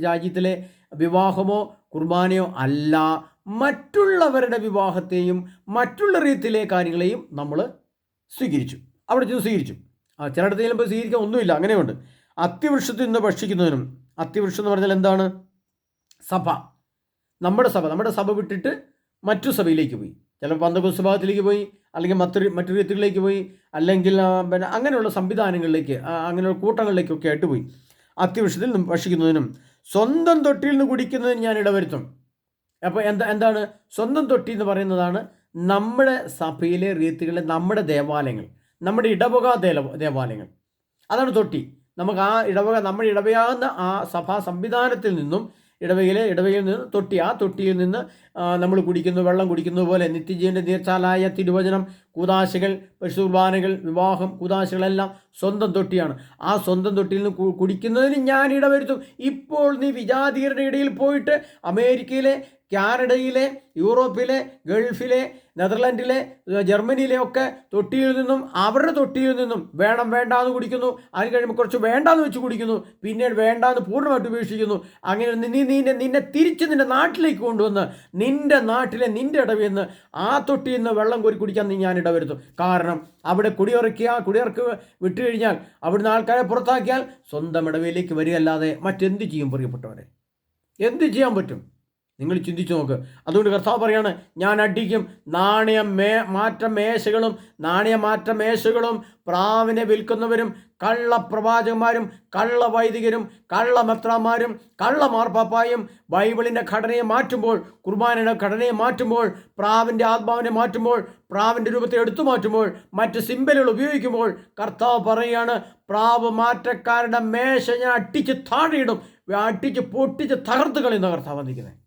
രാജ്യത്തിലെ വിവാഹമോ കുർബാനയോ അല്ല, മറ്റുള്ളവരുടെ വിവാഹത്തെയും മറ്റുള്ള രീതിയിലെ കാര്യങ്ങളെയും നമ്മൾ സ്വീകരിച്ചു. അവിടെ ചെന്ന് സ്വീകരിച്ചു. ചിലയിടത്ത് ചെല്ലുമ്പോൾ സ്വീകരിക്കാൻ ഒന്നുമില്ല, അങ്ങനെയുണ്ട്. അത്തിവൃക്ഷത്തിൽ നിന്ന് ഭക്ഷിക്കുന്നതിനും, അത്തിവൃക്ഷം എന്ന് പറഞ്ഞാൽ എന്താണ്? സഭ. നമ്മുടെ സഭ വിട്ടിട്ട് മറ്റു സഭയിലേക്ക് പോയി. ചിലപ്പോൾ പന്തക്കോസ്ത് വിഭാഗത്തിലേക്ക് പോയി, അല്ലെങ്കിൽ മറ്റു രീതികളിലേക്ക് പോയി, അല്ലെങ്കിൽ പിന്നെ അങ്ങനെയുള്ള സംവിധാനങ്ങളിലേക്ക്, അങ്ങനെയുള്ള കൂട്ടങ്ങളിലേക്കൊക്കെ ആയിട്ട് പോയി. അത്തിവൃക്ഷത്തിൽ നിന്ന് ഭക്ഷിക്കുന്നതിനും സ്വന്തം തൊട്ടിയിൽ നിന്ന് കുടിക്കുന്നതിന് ഞാൻ ഇടവരുത്തും. അപ്പോൾ എന്താണ് സ്വന്തം തൊട്ടി എന്ന് പറയുന്നതാണ്? നമ്മുടെ സഭയിലെ രീതികളിലെ നമ്മുടെ ദേവാലയങ്ങൾ, നമ്മുടെ ഇടവക ദേവാലയങ്ങൾ, അതാണ് തൊട്ടി. നമുക്ക് ആ ഇടവക, നമ്മുടെ ഇടവയാകുന്ന ആ സഭാ സംവിധാനത്തിൽ നിന്നും ഇടവകയിൽ നിന്ന് തൊട്ടി, ആ തൊട്ടിയിൽ നിന്ന് നമ്മൾ വെള്ളം കുടിക്കുന്നത് പോലെ നിത്യജീവൻ്റെ നീർച്ചാലായ തിരുവചനം, കൂദാശകൾ, പരിശുദ്ധ വിവാഹം, കൂദാശകളെല്ലാം സ്വന്തം തൊട്ടിയാണ്. ആ സ്വന്തം തൊട്ടിയിൽ നിന്ന് കുടിക്കുന്നതിന് ഞാൻ ഇടവരുത്തും. ഇപ്പോൾ നീ വിജാതീയരുടെ ഇടയിൽ പോയിട്ട് അമേരിക്കയിലെ, കാനഡയിലെ, യൂറോപ്പിലെ, ഗൾഫിലെ, നെതർലാൻഡിലെ, ജർമ്മനിയിലെ ഒക്കെ തൊട്ടിയിൽ നിന്നും, അവരുടെ തൊട്ടിയിൽ നിന്നും വേണ്ടാന്ന് കുടിക്കുന്നു. അതിന് കഴിയുമ്പോൾ കുറച്ച് വേണ്ടാന്ന് വെച്ച് കുടിക്കുന്നു, പിന്നീട് വേണ്ടാന്ന് പൂർണ്ണമായിട്ട് ഉപേക്ഷിക്കുന്നു. അങ്ങനെ നിന്നെ തിരിച്ച് നിൻ്റെ നാട്ടിലേക്ക് കൊണ്ടുവന്ന് നിൻ്റെ നാട്ടിലെ നിൻ്റെ ഇടവിൽ നിന്ന് ആ തൊട്ടിയിൽ നിന്ന് വെള്ളം കോരി കുടിക്കാൻ ഞാൻ ഇടവരുത്തും. കാരണം അവിടെ കുടിയിറക്ക് വിട്ടുകഴിഞ്ഞാൽ, അവിടുന്ന് ആൾക്കാരെ പുറത്താക്കിയാൽ സ്വന്തം ഇടവയിലേക്ക് വരികയല്ലാതെ മറ്റെന്ത് ചെയ്യും? പ്രിയപ്പെട്ടവരെ, എന്ത് ചെയ്യാൻ പറ്റും? നിങ്ങൾ ചിന്തിച്ചു നോക്ക്. അതുകൊണ്ട് കർത്താവ് പറയാണ്, ഞാൻ അടിക്കും നാണയമാറ്റ മേശകളും പ്രാവിനെ വിൽക്കുന്നവരും കള്ളപ്രവാചകന്മാരും കള്ളവൈദികരും കള്ളമെത്രാന്മാരും കള്ളമാർപ്പാപ്പായും ബൈബിളിൻ്റെ ഘടനയെ മാറ്റുമ്പോൾ, കുർബാനയുടെ ഘടനയെ മാറ്റുമ്പോൾ, പ്രാവിൻ്റെ ആത്മാവിനെ മാറ്റുമ്പോൾ, പ്രാവിൻ്റെ രൂപത്തെ എടുത്തു മാറ്റുമ്പോൾ, മറ്റ് സിംബലുകൾ ഉപയോഗിക്കുമ്പോൾ, കർത്താവ് പറയുകയാണ്, പ്രാവ് മാറ്റക്കാരുടെ മേശ ഞാൻ അടിച്ച് താഴെയിടും, അടിച്ച് പൊട്ടിച്ച് തകർത്ത് കളയുന്ന കർത്താവ് വന്നിരിക്കുന്നത്.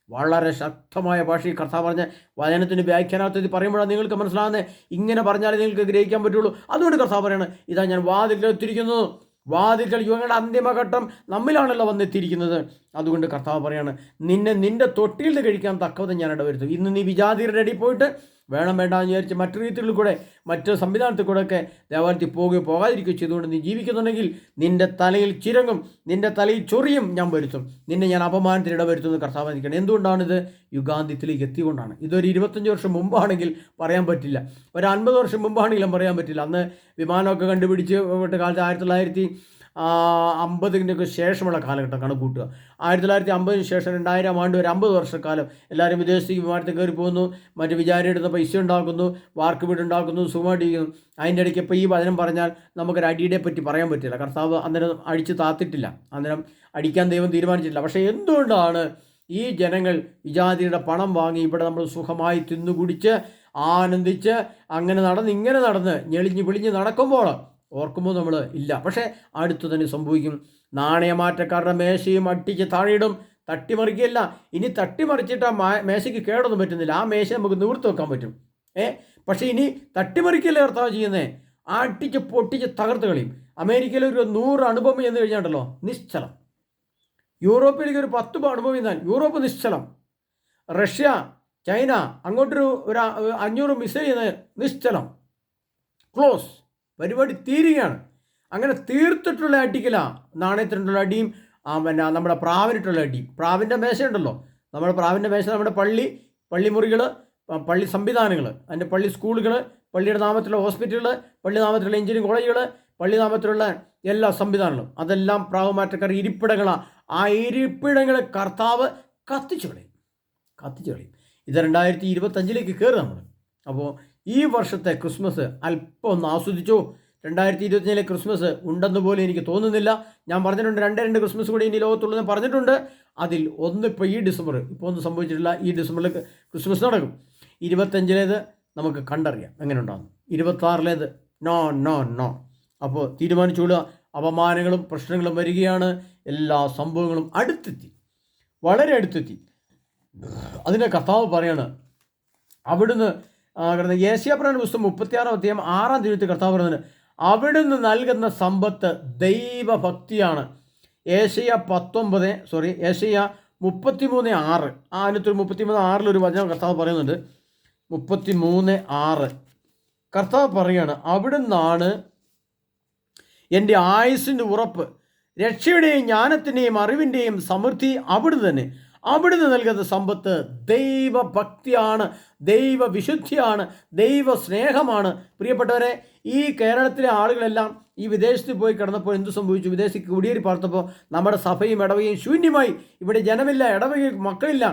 വളരെ ശക്തമായ ഭാഷയിൽ കർത്താവ് പറഞ്ഞ വചനത്തിൻ്റെ വ്യാഖ്യാനാർത്ഥത്തിൽ പറയുമ്പോഴാണ് നിങ്ങൾക്ക് മനസ്സിലാകുന്നത്. ഇങ്ങനെ പറഞ്ഞാലേ നിങ്ങൾക്ക് ഗ്രഹിക്കാൻ പറ്റുള്ളൂ. അതുകൊണ്ട് കർത്താവ് പറയാണ്, ഇതാ ഞാൻ വാതിൽക്കൽ എത്തിയിരിക്കുന്നു. വാതിൽക്കൽ യുഗങ്ങളുടെ അന്തിമഘട്ടം നമ്മിലാണല്ലോ വന്നെത്തിയിരിക്കുന്നത്. അതുകൊണ്ട് കർത്താവ് പറയാണ്, നിന്റെ തൊട്ടിയിൽ നിന്ന് കഴിക്കാൻ തക്കവത് ഞാൻ ഇടവരുത്തും. ഇന്ന് നീ വിജാതിയുടെ ഇടയിൽ പോയിട്ട് വേണ്ടെന്ന് വിചാരിച്ച് മറ്റു രീതികളിൽ കൂടെ, മറ്റ് സംവിധാനത്തിൽ കൂടെയൊക്കെ ദേവാലയത്തിൽ പോകാതിരിക്കുകയോ ചെയ്തുകൊണ്ട് നീ ജീവിക്കുന്നുണ്ടെങ്കിൽ നിൻ്റെ തലയിൽ ചിരങ്ങും, നിൻ്റെ തലയിൽ ചൊറിയും ഞാൻ വരുത്തും, നിന്നെ ഞാൻ അപമാനത്തിന് ഇടവരുത്തുമെന്ന് കർത്താവ് നിൽക്കണം. എന്തുകൊണ്ടാണിത്? യുഗാന്ത്യത്തിലേക്ക് എത്തിക്കൊണ്ടാണ്. ഇതൊരു 25 വർഷം മുമ്പാണെങ്കിൽ പറയാൻ പറ്റില്ല, ഒരു 50 വർഷം മുമ്പാണെങ്കിലും പറയാൻ പറ്റില്ല. അന്ന് വിമാനമൊക്കെ കണ്ടുപിടിച്ച് കാലത്ത് 1950 ശേഷമുള്ള കാലഘട്ടം കണക്ക് കൂട്ടുക. 1950 ശേഷം 2000 ആണ്ട് വരെ 50 വർഷക്കാലം എല്ലാവരും വിദേശത്തേക്ക് വിമാനത്തിൽ കയറി പോകുന്നു, മറ്റ് വിചാരിയെടുത്ത പൈസ ഉണ്ടാക്കുന്നു, വാർക്ക് വീട് ഉണ്ടാക്കുന്നു, സുഖമായിട്ടിരിക്കുന്നു. അതിൻ്റെ ഇടയ്ക്ക് ഇപ്പോൾ ഈ വചനം പറഞ്ഞാൽ നമുക്കൊരു അടിയെ പറ്റി പറയാൻ പറ്റില്ല. കർത്താവ് അന്നേരം അടിച്ച് താത്തിട്ടില്ല, അന്നേരം അടിക്കാൻ ദൈവം തീരുമാനിച്ചിട്ടില്ല. പക്ഷേ എന്തുകൊണ്ടാണ് ഈ ജനങ്ങൾ വിജാതിയുടെ പണം വാങ്ങി ഇവിടെ നമ്മൾ സുഖമായി തിന്നുകുടിച്ച് ആനന്ദിച്ച് അങ്ങനെ നടന്ന് ഞെളിഞ്ഞ് പിളിഞ്ഞ് നടക്കുമ്പോൾ ഓർക്കുമ്പോൾ നമ്മൾ ഇല്ല. പക്ഷേ അടുത്ത് തന്നെ സംഭവിക്കും. നാണയമാറ്റക്കാരുടെ മേശയും അട്ടിച്ച് താഴെയിടും, തട്ടിമറിക്കുകയല്ല. ഇനി തട്ടിമറിച്ചിട്ട് ആ മേശയ്ക്ക് കേടൊന്നും പറ്റുന്നില്ല, ആ മേശ നമുക്ക് നിവൃത്തി വെക്കാൻ പറ്റും. പക്ഷേ ഇനി തട്ടിമറിക്കല്ലേ കർത്താവ് ചെയ്യുന്നത്? അട്ടിച്ച് പൊട്ടിച്ച് തകർത്ത് കളയും. അമേരിക്കയിൽ ഒരു 100 അനുഭവം എന്ന് കഴിഞ്ഞാണ്ടല്ലോ നിശ്ചലം. യൂറോപ്പിലേക്ക് ഒരു 10 അനുഭവം ചെന്നാൽ യൂറോപ്പ് നിശ്ചലം. റഷ്യ, ചൈന അങ്ങോട്ടൊരു 500 മിസൈൽ ചെയ്യുന്ന നിശ്ചലം, ക്ലോസ്, പരിപാടി തീരുകയാണ്. അങ്ങനെ തീർത്തിട്ടുള്ള അടിക്കല, നാണയത്തിനുള്ള അടിയും നമ്മുടെ പ്രാവിനിട്ടുള്ള അടി. പ്രാവിൻ്റെ മേശയുണ്ടല്ലോ, നമ്മുടെ പ്രാവിൻ്റെ മേശ നമ്മുടെ പള്ളിമുറികൾ, പള്ളി സംവിധാനങ്ങൾ, അതിൻ്റെ പള്ളി സ്കൂളുകൾ, പള്ളിയുടെ നാമത്തിലുള്ള ഹോസ്പിറ്റലുകൾ, പള്ളി നാമത്തിലുള്ള എഞ്ചിനീയറിംഗ് കോളേജുകൾ, പള്ളി നാമത്തിലുള്ള എല്ലാ സംവിധാനങ്ങളും, അതെല്ലാം പ്രാവുമാറ്റക്കാർ ഇരിപ്പിടങ്ങളാണ്. ആ ഇരിപ്പിടങ്ങളെ കർത്താവ് കത്തിച്ചു കളയും. ഇത് 2025 കയറി നമ്മൾ. അപ്പോൾ ഈ വർഷത്തെ ക്രിസ്മസ് അല്പം ഒന്ന് ആസ്വദിച്ചോ. 2025 ക്രിസ്മസ് ഉണ്ടെന്ന് പോലും എനിക്ക് തോന്നുന്നില്ല. ഞാൻ പറഞ്ഞിട്ടുണ്ട് 2 ക്രിസ്മസ് കൂടി ഇനി ലോകത്തുള്ളതെന്ന് പറഞ്ഞിട്ടുണ്ട്. അതിൽ ഒന്ന് ഇപ്പോൾ ഈ ഡിസംബർ, ഇപ്പോൾ ഒന്നും സംഭവിച്ചിട്ടില്ല, ഈ ഡിസംബറിൽ ക്രിസ്മസ് നടക്കും. 25 നമുക്ക് കണ്ടറിയാം എങ്ങനെ ഉണ്ടാകുന്നു. 26 നോ. അപ്പോൾ തീരുമാനിച്ചുകൊള്ളുക. അപമാനങ്ങളും പ്രശ്നങ്ങളും വരികയാണ്. എല്ലാ സംഭവങ്ങളും വളരെ അടുത്തെത്തി. അതിനെ കർത്താവ് പറയാണ്, അവിടുന്ന് യേശയ്യാപ്രവചന പുസ്തകം 36-ാം അധ്യായം 6-ാം തിരുവചനത്തിൽ കർത്താവ് പറയുന്നത്, അവിടുന്ന് നൽകുന്ന സമ്പത്ത് ദൈവഭക്തിയാണ്. ഏശയ്യ 33:6 അതിനകത്തൊരു 33:6 വചനം കർത്താവ് പറയുന്നുണ്ട്. 33:6 കർത്താവ് പറയാണ്, അവിടുന്നാണ് എൻ്റെ ആയുസ്സിൻ്റെ ഉറപ്പ്, രക്ഷയുടെയും ജ്ഞാനത്തിൻ്റെയും അറിവിൻ്റെയും സമൃദ്ധി അവിടുന്ന് തന്നെ. അവിടുന്ന് നൽകുന്ന സമ്പത്ത് ദൈവഭക്തിയാണ്, ദൈവവിശുദ്ധിയാണ്, ദൈവ സ്നേഹമാണ്. പ്രിയപ്പെട്ടവരെ, ഈ കേരളത്തിലെ ആളുകളെല്ലാം ഈ വിദേശത്ത് പോയി കിടന്നപ്പോൾ എന്ത് സംഭവിച്ചു? വിദേശത്ത് കുടിയേറി പാർത്തപ്പോൾ നമ്മുടെ സഭയും ഇടവകയും ശൂന്യമായി. ഇവിടെ ജനമില്ല, ഇടവകയിൽ മക്കളില്ല,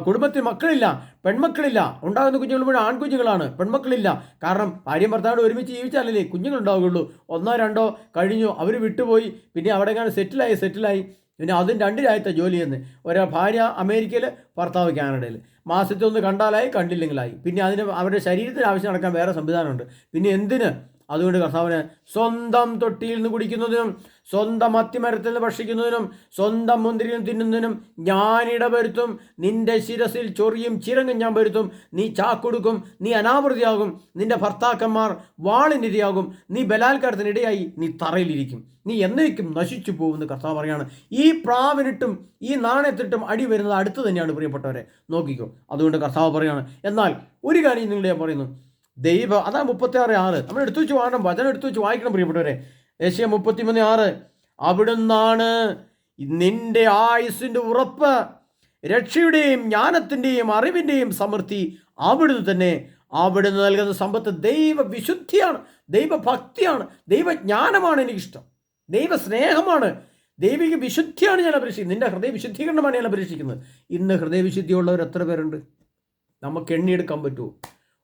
കുടുംബത്തിൽ മക്കളില്ല, പെൺമക്കളില്ല. ഉണ്ടാകുന്ന കുഞ്ഞുങ്ങൾ മുഴുവൻ ആൺകുഞ്ഞുങ്ങളാണ്, പെൺമക്കളില്ല. കാരണം ഭാര്യയും ഭർത്താവോട് ഒരുമിച്ച് ജീവിച്ചാലല്ലേ കുഞ്ഞുങ്ങളുണ്ടാവുകയുള്ളൂ. 1 2 കഴിഞ്ഞു, അവർ വിട്ടുപോയി. പിന്നെ അവിടെ എങ്ങനെ സെറ്റിലായി. പിന്നെ അതും 2 രാജ്യത്തെ ജോലി ചെയ്യുന്നത്. ഒരു ഭാര്യ അമേരിക്കയിൽ, ഭർത്താവ് കാനഡയിൽ. മാസത്തിൽ ഒന്ന് കണ്ടാലായി, കണ്ടില്ലെങ്കിലായി. പിന്നെ അതിന് അവരുടെ ശരീരത്തിന് ആവശ്യം നടക്കാൻ വേറെ സംവിധാനമുണ്ട്. പിന്നെ എന്തിന്? അതുകൊണ്ട് കർത്താവിന് സ്വന്തം തൊട്ടിയിൽ നിന്ന് കുടിക്കുന്നതിനും സ്വന്തം അത്തിമരത്തിൽ നിന്ന് ഭക്ഷിക്കുന്നതിനും സ്വന്തം മുന്തിരിയും തിന്നുന്നതിനും ഞാൻ ഇടവരുത്തും. നിന്റെ ശിരസിൽ ചൊറിയും ചിരങ്ങും ഞാൻ വരുത്തും. നീ ചാക്കൊടുക്കും, നീ അനാവൃതിയാകും, നിന്റെ ഭർത്താക്കന്മാർ വാളിനിരയാകും, നീ ബലാത്കാരത്തിനിടയായി, നീ തറയിലിരിക്കും, നീ എന്നേക്കും നശിച്ചു പോകുമെന്ന് കർത്താവ് പറയാണ്. ഈ പ്രാവിനിട്ടും ഈ നാണയത്തിട്ടും അടി വരുന്നത് അടുത്ത് തന്നെയാണ് പ്രിയപ്പെട്ടവരെ, നോക്കിക്കോ. അതുകൊണ്ട് കർത്താവ് പറയാണ്. എന്നാൽ ഒരു കാര്യം നിങ്ങളുടെ ഞാൻ പറയുന്നു, അതാ 36:6 നമ്മൾ എടുത്തു വെച്ച് വാങ്ങണം, വചനം എടുത്തു വെച്ച് വായിക്കണം പ്രിയപ്പെട്ടവരെ. ഏശയ്യ 33:6 അവിടുന്നാണ് നിന്റെ ആയുസ്സിൻ്റെ ഉറപ്പ്, രക്ഷയുടെയും ജ്ഞാനത്തിൻ്റെയും അറിവിൻ്റെയും സമൃദ്ധി അവിടുന്ന് തന്നെ. അവിടുന്ന് നൽകുന്ന സമ്പത്ത് ദൈവവിശുദ്ധിയാണ്, ദൈവഭക്തിയാണ്, ദൈവജ്ഞാനമാണ് എനിക്കിഷ്ടം, ദൈവസ്നേഹമാണ്, ദൈവിക വിശുദ്ധിയാണ് ഞാൻ അപേക്ഷിക്കുന്നത്. നിന്റെ ഹൃദയ വിശുദ്ധീകരണമാണ് ഞാൻ അപേക്ഷിക്കുന്നത്. ഇന്ന് ഹൃദയവിശുദ്ധിയുള്ളവർ എത്ര പേരുണ്ട്? നമുക്ക് എണ്ണിയെടുക്കാൻ പറ്റുമോ?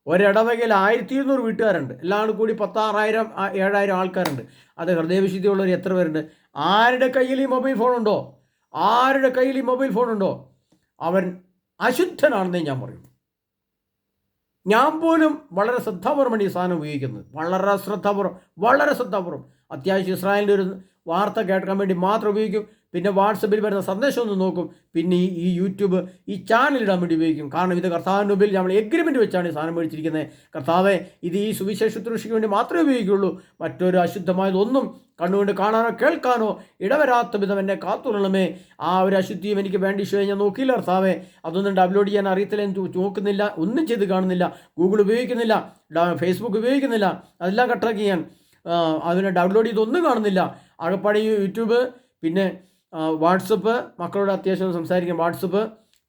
ഒരിടവകയിൽ 1200 വീട്ടുകാരുണ്ട്, എല്ലാം കൂടി 10,000 7,000 ആൾക്കാരുണ്ട്. അത് ഹൃദയവിശുദ്ധിയുള്ളവർ എത്ര പേരുണ്ട്? ആരുടെ കയ്യിൽ ഈ മൊബൈൽ ഫോൺ ഉണ്ടോ അവൻ അശുദ്ധനാണെന്നേ ഞാൻ പറയും. ഞാൻ പോലും വളരെ ശ്രദ്ധാപൂർവ്വമാണ് ഈ സാധനം ഉപയോഗിക്കുന്നത്, വളരെ ശ്രദ്ധാപൂർവ്വം. അത്യാവശ്യം ഇസ്രായേലിൻ്റെ ഒരു വാർത്ത കേൾക്കാൻ വേണ്ടി മാത്രം ഉപയോഗിക്കും. പിന്നെ വാട്സപ്പിൽ വരുന്ന സന്ദേശം ഒന്ന് നോക്കും. പിന്നെ ഈ യൂട്യൂബ് ഈ ചാനലിടാൻ വേണ്ടി ഉപയോഗിക്കും. കാരണം ഇത് കർത്താവിൻ്റെ മുമ്പിൽ നമ്മൾ എഗ്രിമെൻറ്റ് വെച്ചാണ് ഈ സാധനം മേടിച്ചിരിക്കുന്നത്. കർത്താവെ, ഇത് ഈ സുവിശേഷ ശുശ്രൂഷയ്ക്ക് വേണ്ടി മാത്രമേ ഉപയോഗിക്കുകയുള്ളൂ. മറ്റൊരു അശുദ്ധമായതൊന്നും കണ്ണുകൊണ്ട് കാണാനോ കേൾക്കാനോ ഇടവരാത്ത വിധം എന്നെ കാത്തുകൊള്ളണമേ. ആ ഒരു അശുദ്ധിയും എനിക്ക് വേണ്ടി ഞാൻ നോക്കിയില്ല കർത്താവെ. അതൊന്നും ഡൗൺലോഡ് ചെയ്യാൻ അറിയത്തില്ല, നോക്കുന്നില്ല, ഒന്നും ചെയ്ത് കാണുന്നില്ല, ഗൂഗിൾ ഉപയോഗിക്കുന്നില്ല, ഫേസ്ബുക്ക് ഉപയോഗിക്കുന്നില്ല, അതെല്ലാം കട്ടാക്കി ഞാൻ അതിനെ ഡൗൺലോഡ് ചെയ്തൊന്നും കാണുന്നില്ല. ആകപ്പാടെ യൂട്യൂബ്, പിന്നെ വാട്സപ്പ്, മക്കളോട് അത്യാവശ്യം സംസാരിക്കാൻ വാട്സപ്പ്,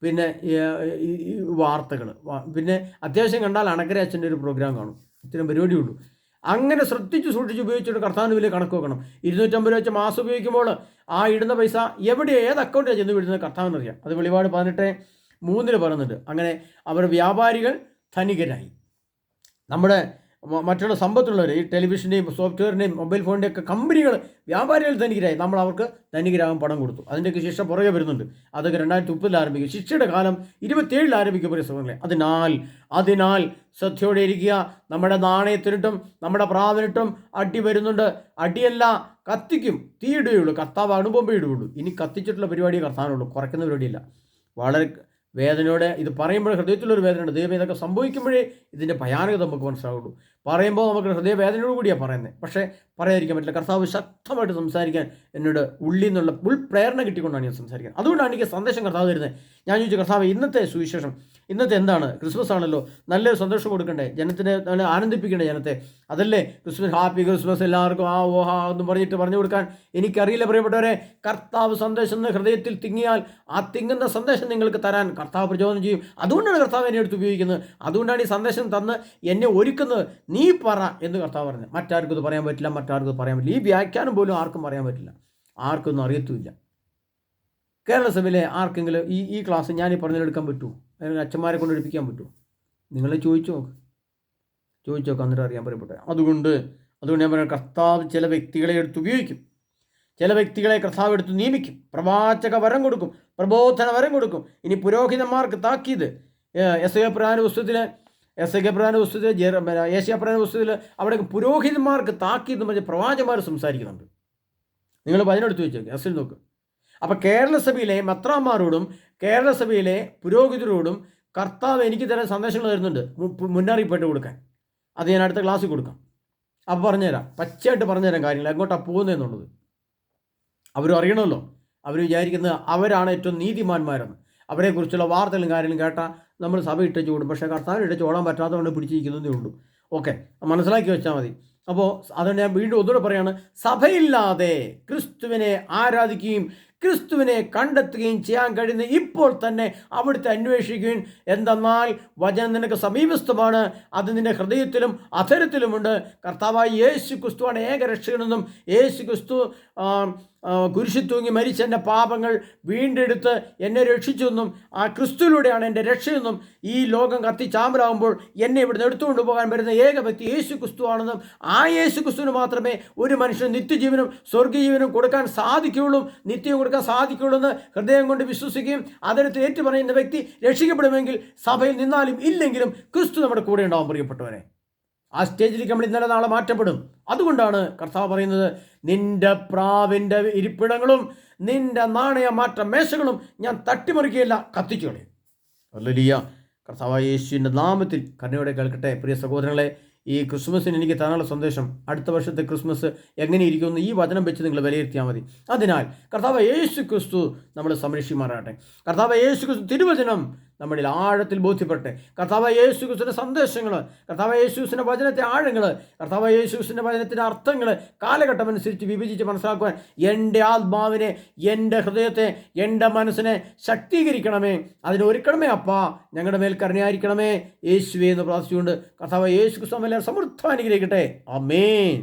പിന്നെ ഈ വാർത്തകൾ, പിന്നെ അത്യാവശ്യം കണ്ടാൽ അണക്കര അച്ഛൻ്റെ ഒരു പ്രോഗ്രാം കാണും. ഇത്രയും പരിപാടിയുള്ളൂ. അങ്ങനെ സൂക്ഷിച്ച് ഉപയോഗിച്ചിട്ട് കർത്താവിന് വലിയ കണക്ക് വെക്കണം. 250 വെച്ച് മാസം ഉപയോഗിക്കുമ്പോൾ ആ ഇടുന്ന പൈസ ഏത് അക്കൗണ്ടിലാണ് ചെന്ന് വിടുന്നത് കർത്താവിനറിയാം. അത് വെളിപാട് 18:3 പറയുന്നുണ്ട്. അങ്ങനെ അവർ വ്യാപാരികൾ ധനികരായി. നമ്മുടെ മറ്റുള്ള സമ്പത്തുള്ളവർ, ഈ ടെലിവിഷൻ്റെയും സോഫ്റ്റ്വെയറിൻ്റെയും മൊബൈൽ ഫോണിൻ്റെയും ഒക്കെ കമ്പനികൾ, വ്യാപാരികൾ ധനികരായി. നമ്മൾ അവർക്ക് ധനികരാകാൻ പണം കൊടുത്തു. അതിൻ്റെയൊക്കെ ശിക്ഷ പുറകെ വരുന്നുണ്ട്. അതൊക്കെ 2030 ആരംഭിക്കും. ശിക്ഷയുടെ കാലം 27 ആരംഭിക്കും പരിശ്രമങ്ങളെ. അതിനാൽ ശ്രദ്ധയോടെ ഇരിക്കുക. നമ്മുടെ നാണയത്തിനിട്ടും നമ്മുടെ പ്രാവിനിട്ടും അടി വരുന്നുണ്ട്. അടിയല്ല, കത്തിക്കും, തീയിടുകയുള്ളൂ. കർത്താവ് അണുബോംബ് ഇടുകയുള്ളൂ. ഇനി കത്തിച്ചിട്ടുള്ള പരിപാടിയെ കർത്താവിനുള്ളൂ, കുറയ്ക്കുന്ന പരിപാടിയില്ല. വളരെ വേദനയോടെ ഇത് പറയുമ്പോൾ ഹൃദയത്തിലൊരു വേദനയുണ്ട്. ദൈവം ഇതൊക്കെ സംഭവിക്കുമ്പോഴേ ഇതിൻ്റെ ഭയാനകത നമുക്ക് മനസ്സിലാവുള്ളൂ. പറയുമ്പോൾ നമുക്ക് ഹൃദയവേദനയോട് കൂടിയാണ് പറയുന്നത്, പക്ഷേ പറയാതിരിക്കാൻ പറ്റില്ല. കർത്താവ് ശക്തമായിട്ട് സംസാരിക്കാൻ എന്നോട് ഉള്ളിൽ നിന്നുള്ള പ്രേരണ കിട്ടിക്കൊണ്ടാണ് ഞാൻ സംസാരിക്കുന്നത്. അതുകൊണ്ടാണ് എനിക്ക് സന്ദേശം കർത്താവ് തരുന്നത്. ഞാൻ ചോദിച്ചു, കർത്താവ് ഇന്നത്തെ സുവിശേഷം, ഇന്നത്തെ എന്താണ്? ക്രിസ്മസ് ആണല്ലോ, നല്ലൊരു സന്തോഷം കൊടുക്കണ്ടേ, ജനത്തിനെ നല്ല ആനന്ദിപ്പിക്കണ്ടേ ജനത്തെ. അതല്ലേ ക്രിസ്മസ്, ഹാപ്പി ക്രിസ്മസ് എല്ലാവർക്കും എന്ന് പറഞ്ഞു കൊടുക്കാൻ എനിക്കറിയില്ല പ്രിയപ്പെട്ടവരെ. കർത്താവ് സന്ദേശം ഹൃദയത്തിൽ തിങ്ങിയാൽ ആ തിങ്ങുന്ന സന്ദേശം നിങ്ങൾക്ക് തരാൻ കർത്താവ് പ്രചോദനം ചെയ്യും. അതുകൊണ്ടാണ് കർത്താവ് എന്നെ എടുത്ത് ഉപയോഗിക്കുന്നത്. അതുകൊണ്ടാണ് ഈ സന്ദേശം തന്ന് എന്നെ ഒരുക്കുന്നത്. നീ പറ എന്ന് കർത്താവ് പറഞ്ഞത്. മറ്റാർക്കും ഇത് പറയാൻ പറ്റില്ല, ഈ വ്യാഖ്യാനം പോലും ആർക്കും പറയാൻ പറ്റില്ല, ആർക്കൊന്നും അറിയത്തുമില്ല. കേരള സഭയിലെ ആർക്കെങ്കിലും ഈ ക്ലാസ് ഞാൻ ഈ പറഞ്ഞെടുക്കാൻ പറ്റുമോ? അല്ലെങ്കിൽ അച്ഛന്മാരെ കൊണ്ട് എടുപ്പിക്കാൻ പറ്റുമോ? നിങ്ങൾ ചോദിച്ചു നോക്ക്, അന്നേരം അറിയാൻ പറയപ്പെട്ടെ. അതുകൊണ്ട് ഞാൻ പറയാം, കർത്താവ് ചില വ്യക്തികളെ എടുത്ത് ഉപയോഗിക്കും, ചില വ്യക്തികളെ കർത്താവ് എടുത്ത് നിയമിക്കും, പ്രവാചക വരം കൊടുക്കും, പ്രബോധന വരം കൊടുക്കും. ഇനി പുരോഹിതന്മാർക്ക് താക്കീത്, ഏഷ്യാപ്രധാന പുസ്തകത്തിൽ അവിടെ പുരോഹിതന്മാർക്ക് താക്കീത് പറഞ്ഞ് പ്രവാചകന്മാർ സംസാരിക്കുന്നുണ്ട്. നിങ്ങൾ അതിനെടുത്ത് വെച്ചേക്ക്, എസ്സിൽ നോക്ക്. അപ്പോൾ കേരള സഭയിലെ മെത്രാന്മാരോടും കേരള സഭയിലെ പുരോഹിതരോടും കർത്താവ് എനിക്ക് തരാൻ സന്ദേശങ്ങൾ തരുന്നുണ്ട്, മുന്നറിയിപ്പായിട്ട് കൊടുക്കാൻ. അത് ഞാൻ അടുത്ത ക്ലാസ്സിൽ കൊടുക്കാം. അപ്പം പറഞ്ഞുതരാം, പച്ചയായിട്ട് പറഞ്ഞുതരാം കാര്യങ്ങൾ എങ്ങോട്ടാണ് പോകുന്നതെന്നുള്ളത്. അവരും അറിയണമല്ലോ. അവർ വിചാരിക്കുന്നത് അവരാണ് ഏറ്റവും നീതിമാന്മാരെന്ന്. അവരെക്കുറിച്ചുള്ള വാർത്തകളും കാര്യങ്ങളും കേട്ടാൽ നമ്മൾ സഭ ഇട്ടേച്ച് ഓടും. പക്ഷേ കർത്താവിന് ഇട്ടേച്ച് ഓടാൻ പറ്റാത്തതുകൊണ്ട് പിടിച്ചിരിക്കുന്നതേ ഉള്ളൂ. ഓക്കെ, മനസ്സിലാക്കി വെച്ചാൽ മതി. അപ്പോൾ അതുകൊണ്ട് ഞാൻ വീണ്ടും ഒന്നുകൂടെ പറയാണ്, സഭയില്ലാതെ ക്രിസ്തുവിനെ ആരാധിക്കുകയും ക്രിസ്തുവിനെ കണ്ടെത്തുകയും ചെയ്യാൻ കഴിയുന്ന ഇപ്പോൾ തന്നെ അവിടുത്തെ അന്വേഷിക്കുകയും. എന്തെന്നാൽ വചനം നിനക്ക് സമീപസ്ഥമാണ്, അത് നിൻ്റെ ഹൃദയത്തിലും അധരത്തിലുമുണ്ട്. കർത്താവായ യേശു ക്രിസ്തുവാണ് ഏക രക്ഷകനെന്നും യേശു ക്രിസ്തു കുരിശിൽ തൂങ്ങി മരിച്ച എൻ്റെ പാപങ്ങൾ വീണ്ടെടുത്ത് എന്നെ രക്ഷിച്ചെന്നും ആ ക്രിസ്തുവിലൂടെയാണ് എൻ്റെ രക്ഷയെന്നും ഈ ലോകം കത്തിച്ചാമ്പലാകുമ്പോൾ എന്നെ ഇവിടുന്ന് എടുത്തുകൊണ്ട് പോകാൻ വരുന്ന ഏക വ്യക്തി യേശു ക്രിസ്തുവാണെന്നും ആ യേശു ക്രിസ്തുവിന് മാത്രമേ ഒരു മനുഷ്യന് നിത്യജീവനും സ്വർഗീയജീവനും കൊടുക്കാൻ സാധിക്കുകയുള്ളൂ, നിത്യം കൊടുക്കാൻ സാധിക്കുകയുള്ളൂ എന്ന് ഹൃദയം കൊണ്ട് വിശ്വസിക്കുകയും അതിനകത്ത് ഏറ്റുപറയുന്ന വ്യക്തി രക്ഷിക്കപ്പെടുമെങ്കിൽ സഭയിൽ നിന്നാലും ഇല്ലെങ്കിലും ക്രിസ്തു നമ്മുടെ കൂടെ ഉണ്ടാവും. പ്രിയപ്പെട്ടവരെ, ആ സ്റ്റേജിലേക്ക് നമ്മൾ ഇന്നലെ നാളെ മാറ്റപ്പെടും. അതുകൊണ്ടാണ് കർത്താവ് പറയുന്നത്, നിന്റെ പ്രാവിൻ്റെ ഇരിപ്പിടങ്ങളും നിന്റെ നാണയ മാറ്റ മേശകളും ഞാൻ തട്ടിമറിക്കുകയില്ല, കത്തിച്ചു കളയും. ഹല്ലേലൂയ. കർത്താവായ യേശുവിൻ്റെ നാമത്തിൽ കരുണയോടെ കേൾക്കട്ടെ. പ്രിയ സഹോദരങ്ങളെ, ഈ ക്രിസ്മസിന് എനിക്ക് തരാനുള്ള സന്ദേശം, അടുത്ത വർഷത്തെ ക്രിസ്മസ് എങ്ങനെ ഇരിക്കുമെന്ന് ഈ വചനം വെച്ച് നിങ്ങൾ വിലയിരുത്തിയാൽ മതി. അതിനാൽ കർത്താവ് യേശു ക്രിസ്തു നമ്മൾ സംരക്ഷിക്കുമാറാകട്ടെ. കർത്താവ് യേശു ക്രിസ്തു തിരുവചനം നമ്മളിൽ ആഴത്തിൽ ബോധ്യപ്പെടട്ടെ. കർത്താവ് യേശു ക്രിസ്തുവിൻ്റെ സന്ദേശങ്ങൾ, കർത്താവ് യേശു ക്രിസ്തുവിൻ്റെ വചനത്തെ ആഴങ്ങൾ, കർത്താവ് യേശു ക്രിസ്തുവിൻ്റെ വചനത്തിൻ്റെ അർത്ഥങ്ങൾ കാലഘട്ടം അനുസരിച്ച് വിഭജിച്ച് മനസ്സിലാക്കുവാൻ എൻ്റെ ആത്മാവിനെ, എൻ്റെ ഹൃദയത്തെ, എൻ്റെ മനസ്സിനെ ശക്തീകരിക്കണമേ. അതിനൊരുക്കണമേ അപ്പാ, ഞങ്ങളുടെ മേൽ കരുണയായിരിക്കണമേ യേശുവേ എന്ന് പ്രാർത്ഥിച്ചുകൊണ്ട് കർത്താവ് യേശു ക്രിസ്തു സമൃദ്ധം അനുഗ്രഹിക്കട്ടെ. ആമേൻ.